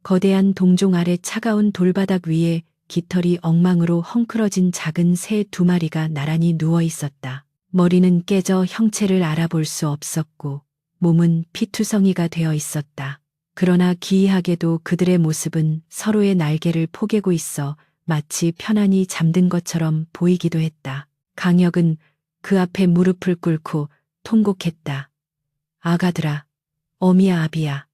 거대한 동종 아래 차가운 돌바닥 위에 깃털이 엉망으로 헝클어진 작은 새 두 마리가 나란히 누워 있었다. 머리는 깨져 형체를 알아볼 수 없었고 몸은 피투성이가 되어 있었다. 그러나 기이하게도 그들의 모습은 서로의 날개를 포개고 있어 마치 편안히 잠든 것처럼 보이기도 했다. 강역은 그 앞에 무릎을 꿇고 통곡했다. 아가들아, 어미야 아비야.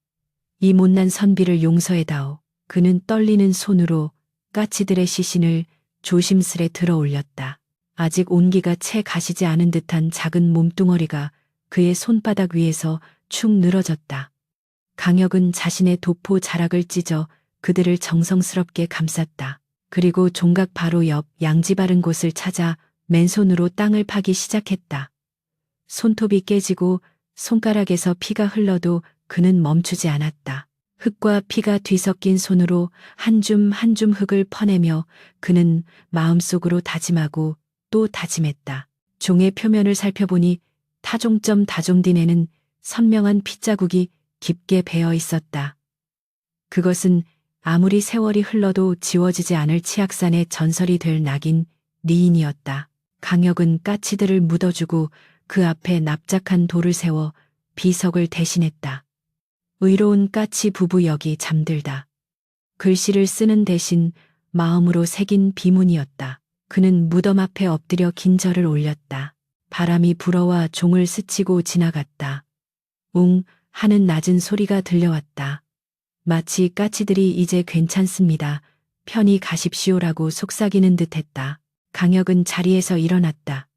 이 못난 선비를 용서해다오. 그는 떨리는 손으로 까치들의 시신을 조심스레 들어 올렸다. 아직 온기가 채 가시지 않은 듯한 작은 몸뚱어리가 그의 손바닥 위에서 축 늘어졌다. 강혁은 자신의 도포 자락을 찢어 그들을 정성스럽게 감쌌다. 그리고 종각 바로 옆 양지 바른 곳을 찾아 맨손으로 땅을 파기 시작했다. 손톱이 깨지고 손가락에서 피가 흘러도 그는 멈추지 않았다. 흙과 피가 뒤섞인 손으로 한 줌 한 줌 흙을 퍼내며 그는 마음속으로 다짐하고 또 다짐했다. 종의 표면을 살펴보니 타종점 다종딘에는 선명한 핏자국이 깊게 배어 있었다. 그것은 아무리 세월이 흘러도 지워지지 않을 치악산의 전설이 될 낙인 리인이었다. 강혁은 까치들을 묻어주고 그 앞에 납작한 돌을 세워 비석을 대신했다. 의로운 까치 부부 여기 잠들다. 글씨를 쓰는 대신 마음으로 새긴 비문이었다. 그는 무덤 앞에 엎드려 긴절을 올렸다. 바람이 불어와 종을 스치고 지나갔다. 웅 하는 낮은 소리가 들려왔다. 마치 까치들이 이제 괜찮습니다. 편히 가십시오라고 속삭이는 듯했다. 강혁은 자리에서 일어났다.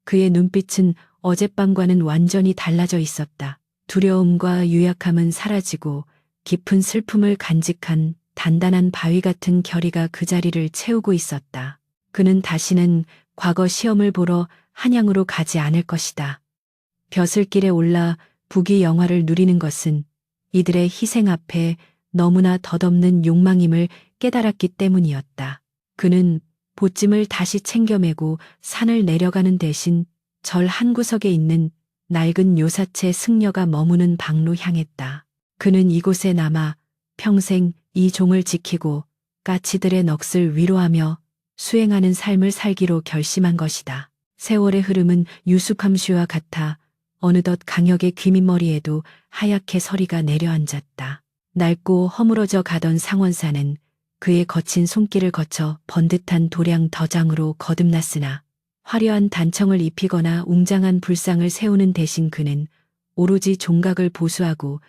그의 눈빛은 어젯밤과는 완전히 달라져 있었다. 두려움과 유약함은 사라지고 깊은 슬픔을 간직한 단단한 바위 같은 결의가 그 자리를 채우고 있었다. 그는 다시는 과거 시험을 보러 한양으로 가지 않을 것이다. 벼슬길에 올라 부귀 영화를 누리는 것은 이들의 희생 앞에 너무나 덧없는 욕망임을 깨달았기 때문이었다. 그는 보찜을 다시 챙겨매고 산을 내려가는 대신 절 한구석에 있는 낡은 요사체 승려가 머무는 방로 향했다. 그는 이곳에 남아 평생 이 종을 지키고 까치들의 넋을 위로하며 수행하는 삶을 살기로 결심한 것이다. 세월의 흐름은 유숙함쉬와 같아 어느덧 강혁의 귀밑머리에도 하얗게 서리가 내려앉았다. 낡고 허물어져 가던 상원사는 그의 거친 손길을 거쳐 번듯한 도량 덕장으로 거듭났으나 화려한 단청을 입히거나 웅장한 불상을 세우는 대신 그는 오로지 종각을 보수하고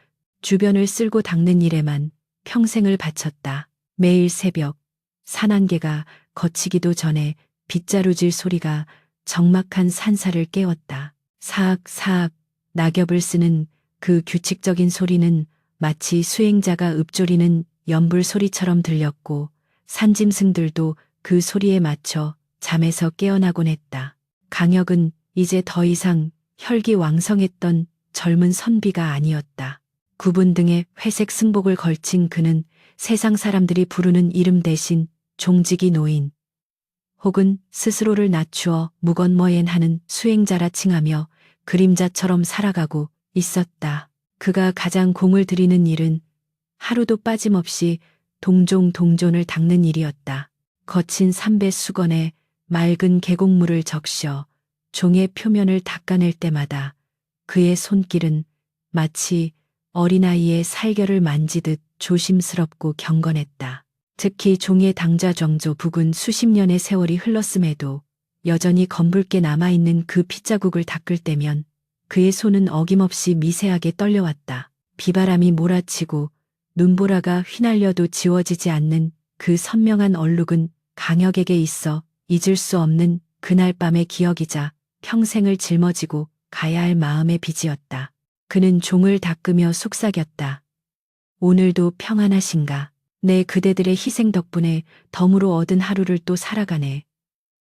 주변을 쓸고 닦는 일에만 평생을 바쳤다. 매일 새벽 산안개가 거치기도 전에 빗자루질 소리가 적막한 산사를 깨웠다. 사악사악 낙엽을 쓰는 그 규칙적인 소리는 마치 수행자가 읊조리는 연불 소리처럼 들렸고 산짐승들도 그 소리에 맞춰 잠에서 깨어나곤 했다. 강혁은 이제 더 이상 혈기왕성했던 젊은 선비가 아니었다. 구분 등의 회색 승복을 걸친 그는 세상 사람들이 부르는 이름 대신 종직이 노인 혹은 스스로를 낮추어 무건머엔 하는 수행자라 칭하며 그림자처럼 살아가고 있었다. 그가 가장 공을 들이는 일은 하루도 빠짐없이 동종동존을 닦는 일이었다. 거친 삼배 수건에 맑은 계곡물을 적셔 종의 표면을 닦아낼 때마다 그의 손길은 마치 어린아이의 살결을 만지듯 조심스럽고 경건했다. 특히 종의 당좌정조 북은 수십 년의 세월이 흘렀음에도 여전히 검붉게 남아있는 그 핏자국을 닦을 때면 그의 손은 어김없이 미세하게 떨려왔다. 비바람이 몰아치고 눈보라가 휘날려도 지워지지 않는 그 선명한 얼룩은 강혁에게 있어 잊을 수 없는 그날 밤의 기억이자 평생을 짊어지고 가야 할 마음의 빚이었다. 그는 종을 닦으며 속삭였다. 오늘도 평안하신가? 내 그대들의 희생 덕분에 덤으로 얻은 하루를 또 살아가네.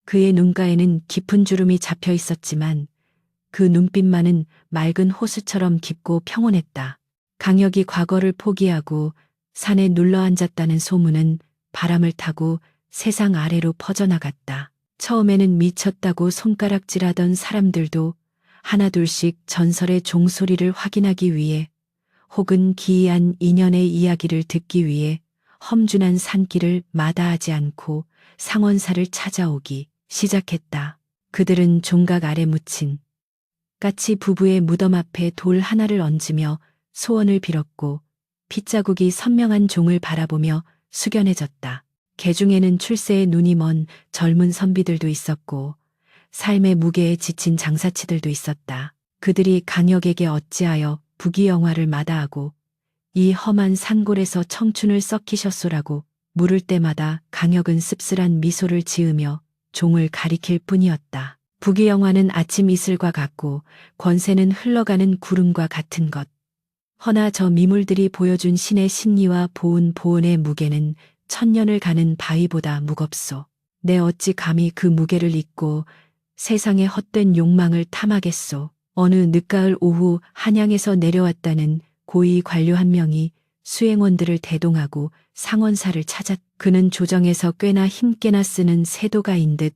그의 눈가에는 깊은 주름이 잡혀 있었지만 그 눈빛만은 맑은 호수처럼 깊고 평온했다. 강혁이 과거를 포기하고 산에 눌러앉았다는 소문은 바람을 타고 세상 아래로 퍼져나갔다. 처음에는 미쳤다고 손가락질하던 사람들도 하나둘씩 전설의 종소리를 확인하기 위해 혹은 기이한 인연의 이야기를 듣기 위해 험준한 산길을 마다하지 않고 상원사를 찾아오기 시작했다. 그들은 종각 아래 묻힌 까치 부부의 무덤 앞에 돌 하나를 얹으며 소원을 빌었고 핏자국이 선명한 종을 바라보며 숙연해졌다. 개중에는 출세에 눈이 먼 젊은 선비들도 있었고 삶의 무게에 지친 장사치들도 있었다. 그들이 강혁에게 어찌하여 부귀영화를 마다하고 이 험한 산골에서 청춘을 썩히셨소라고 물을 때마다 강혁은 씁쓸한 미소를 지으며 종을 가리킬 뿐이었다. 부귀영화는 아침 이슬과 같고 권세는 흘러가는 구름과 같은 것. 허나 저 미물들이 보여준 신의 심리와 보은의 무게는 천년을 가는 바위보다 무겁소. 내 어찌 감히 그 무게를 잊고 세상의 헛된 욕망을 탐하겠소. 어느 늦가을 오후 한양에서 내려왔다는 고위 관료 한 명이 수행원들을 대동하고 상원사를 찾았. 그는 조정에서 꽤나 힘께나 쓰는 세도가인 듯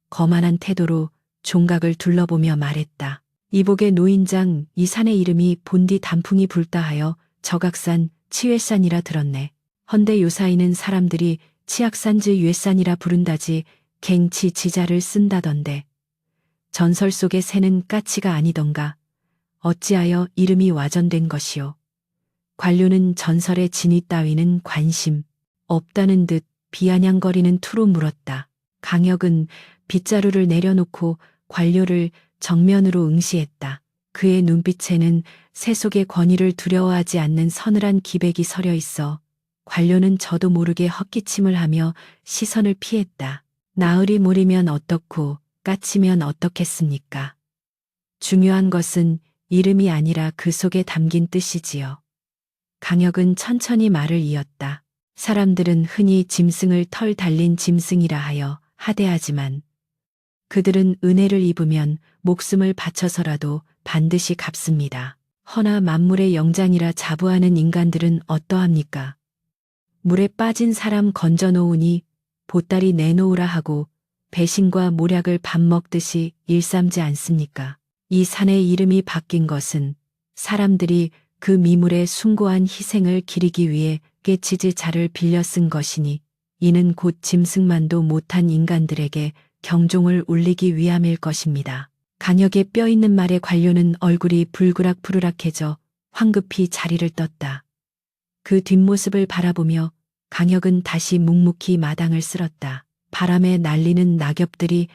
거만한 태도로 종각을 둘러보며 말했다. 이복의 노인장, 이 산의 이름이 본디 단풍이 불다 하여 적악산, 치외산이라 들었네. 헌데 요사이는 사람들이 치악산즈 유외산이라 부른다지 갱치 지자를 쓴다던데. 전설 속의 새는 까치가 아니던가. 어찌하여 이름이 와전된 것이오. 관료는 전설의 진위 따위는 관심 없다는 듯 비아냥거리는 투로 물었다. 강혁은 빗자루를 내려놓고 관료를 정면으로 응시했다. 그의 눈빛에는 새 속의 권위를 두려워하지 않는 서늘한 기백이 서려 있어 관료는 저도 모르게 헛기침을 하며 시선을 피했다. 나으리 모리면 어떻고 까치면 어떻겠습니까? 중요한 것은 이름이 아니라 그 속에 담긴 뜻이지요. 강혁은 천천히 말을 이었다. 사람들은 흔히 짐승을 털 달린 짐승이라 하여 하대하지만 그들은 은혜를 입으면 목숨을 바쳐서라도 반드시 갚습니다. 허나 만물의 영장이라 자부하는 인간들은 어떠합니까? 물에 빠진 사람 건져 놓으니 보따리 내놓으라 하고 배신과 모략을 밥 먹듯이 일삼지 않습니까? 이 산의 이름이 바뀐 것은 사람들이 그 미물의 숭고한 희생을 기리기 위해 깨치지 자를 빌려 쓴 것이니 이는 곧 짐승만도 못한 인간들에게 경종을 울리기 위함일 것입니다. 강혁의 뼈 있는 말에 관료는 얼굴이 불그락부르락해져 황급히 자리를 떴다. 그 뒷모습을 바라보며 강혁은 다시 묵묵히 마당을 쓸었다. 바람에 날리는 낙엽들이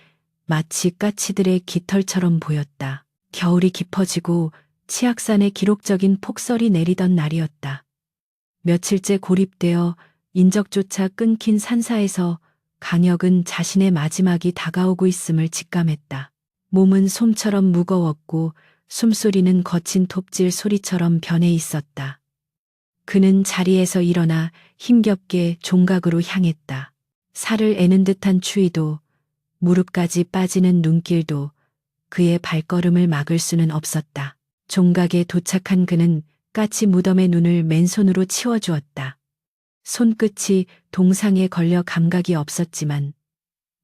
마치 까치들의 깃털처럼 보였다. 겨울이 깊어지고 치악산에 기록적인 폭설이 내리던 날이었다. 며칠째 고립되어 인적조차 끊긴 산사에서 강혁은 자신의 마지막이 다가오고 있음을 직감했다. 몸은 솜처럼 무거웠고 숨소리는 거친 톱질 소리처럼 변해 있었다. 그는 자리에서 일어나 힘겹게 종각으로 향했다. 살을 애는 듯한 추위도 무릎까지 빠지는 눈길도 그의 발걸음을 막을 수는 없었다. 종각에 도착한 그는 까치 무덤의 눈을 맨손으로 치워주었다. 손끝이 동상에 걸려 감각이 없었지만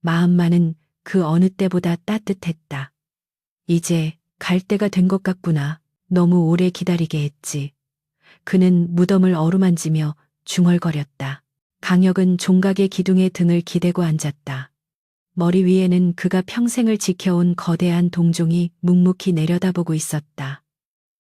마음만은 그 어느 때보다 따뜻했다. 이제 갈 때가 된 것 같구나. 너무 오래 기다리게 했지. 그는 무덤을 어루만지며 중얼거렸다. 강혁은 종각의 기둥에 등을 기대고 앉았다. 머리 위에는 그가 평생을 지켜온 거대한 동종이 묵묵히 내려다보고 있었다.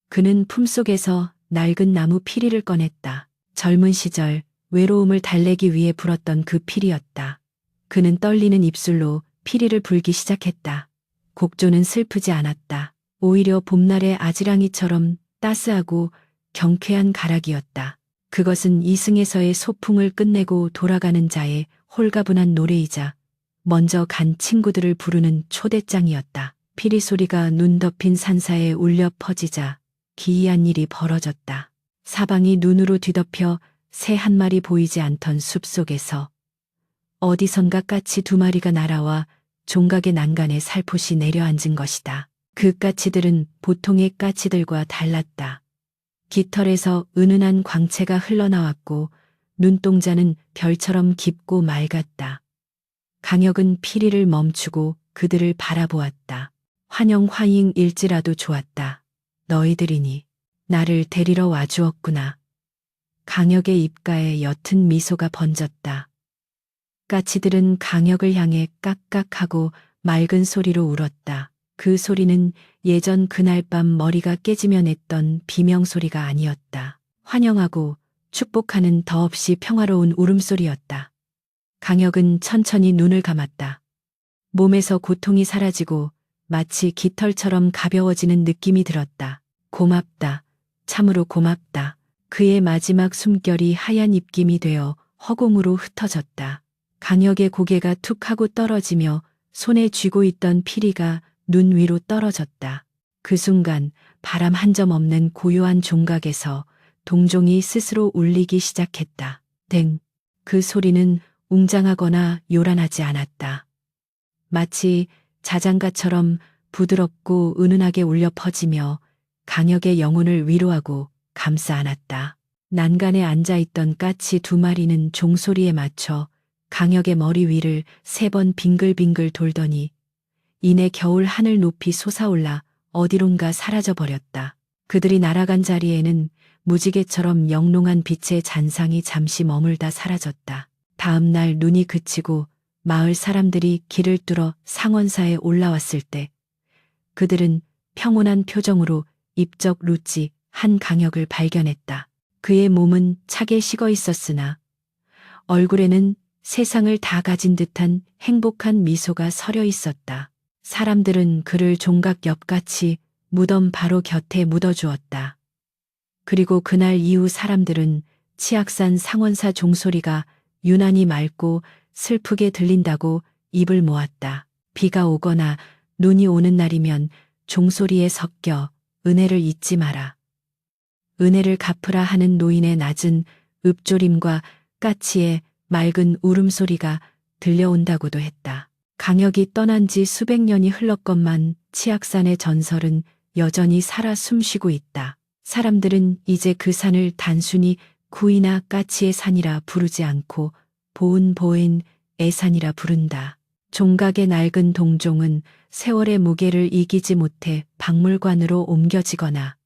그는 품속에서 낡은 나무 피리를 꺼냈다. 젊은 시절 외로움을 달래기 위해 불었던 그 피리였다. 그는 떨리는 입술로 피리를 불기 시작했다. 곡조는 슬프지 않았다. 오히려 봄날의 아지랑이처럼 따스하고 경쾌한 가락이었다. 그것은 이승에서의 소풍을 끝내고 돌아가는 자의 홀가분한 노래이자 먼저 간 친구들을 부르는 초대장이었다. 피리 소리가 눈 덮인 산사에 울려 퍼지자 기이한 일이 벌어졌다. 사방이 눈으로 뒤덮여 새 한 마리 보이지 않던 숲속에서 어디선가 까치 두 마리가 날아와 종각의 난간에 살포시 내려앉은 것이다. 그 까치들은 보통의 까치들과 달랐다. 깃털에서 은은한 광채가 흘러나왔고 눈동자는 별처럼 깊고 맑았다. 강혁은 피리를 멈추고 그들을 바라보았다. 환영일지라도 좋았다. 너희들이니 나를 데리러 와주었구나. 강혁의 입가에 옅은 미소가 번졌다. 까치들은 강혁을 향해 깍깍하고 맑은 소리로 울었다. 그 소리는 예전 그날 밤 머리가 깨지며 냈던 비명소리가 아니었다. 환영하고 축복하는 더없이 평화로운 울음소리였다. 강혁은 천천히 눈을 감았다. 몸에서 고통이 사라지고 마치 깃털처럼 가벼워지는 느낌이 들었다. 고맙다. 참으로 고맙다. 그의 마지막 숨결이 하얀 입김이 되어 허공으로 흩어졌다. 강혁의 고개가 툭 하고 떨어지며 손에 쥐고 있던 피리가 눈 위로 떨어졌다. 그 순간 바람 한 점 없는 고요한 종각에서 동종이 스스로 울리기 시작했다. 댕. 그 소리는 웅장하거나 요란하지 않았다. 마치 자장가처럼 부드럽고 은은하게 울려 퍼지며 강역의 영혼을 위로하고 감싸 안았다. 난간에 앉아있던 까치 두 마리는 종소리에 맞춰 강역의 머리 위를 3번 빙글빙글 돌더니 이내 겨울 하늘 높이 솟아올라 어디론가 사라져버렸다. 그들이 날아간 자리에는 무지개처럼 영롱한 빛의 잔상이 잠시 머물다 사라졌다. 다음 날 눈이 그치고 마을 사람들이 길을 뚫어 상원사에 올라왔을 때 그들은 평온한 표정으로 입적 루찌 한 강역을 발견했다. 그의 몸은 차게 식어 있었으나 얼굴에는 세상을 다 가진 듯한 행복한 미소가 서려 있었다. 사람들은 그를 종각 옆같이 무덤 바로 곁에 묻어주었다. 그리고 그날 이후 사람들은 치악산 상원사 종소리가 유난히 맑고 슬프게 들린다고 입을 모았다. 비가 오거나 눈이 오는 날이면 종소리에 섞여 은혜를 잊지 마라. 은혜를 갚으라 하는 노인의 낮은 읊조림과 까치의 맑은 울음소리가 들려온다고도 했다. 강역이 떠난 지 수백 년이 흘렀건만 치악산의 전설은 여전히 살아 숨쉬고 있다. 사람들은 이제 그 산을 단순히 구이나 까치의 산이라 부르지 않고 보은보은 애산이라 부른다. 종각의 낡은 동종은 세월의 무게를 이기지 못해 박물관으로 옮겨지거나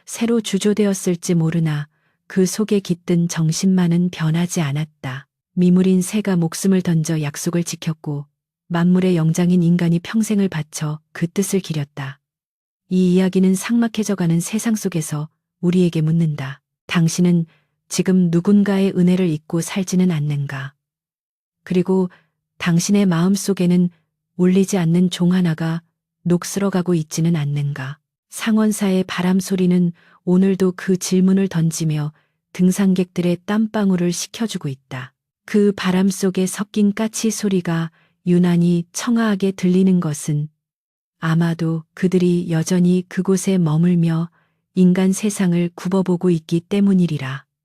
새로 주조되었을지 모르나 그 속에 깃든 정신만은 변하지 않았다. 미물인 새가 목숨을 던져 약속을 지켰고 만물의 영장인 인간이 평생을 바쳐 그 뜻을 기렸다. 이 이야기는 삭막해져가는 세상 속에서 우리에게 묻는다. 당신은 지금 누군가의 은혜를 잊고 살지는 않는가? 그리고 당신의 마음 속에는 울리지 않는 종 하나가 녹슬어가고 있지는 않는가? 상원사의 바람 소리는 오늘도 그 질문을 던지며 등산객들의 땀방울을 식혀주고 있다. 그 바람 속에 섞인 까치 소리가 유난히 청아하게 들리는 것은 아마도 그들이 여전히 그곳에 머물며 인간 세상을 굽어보고 있기 때문이리라.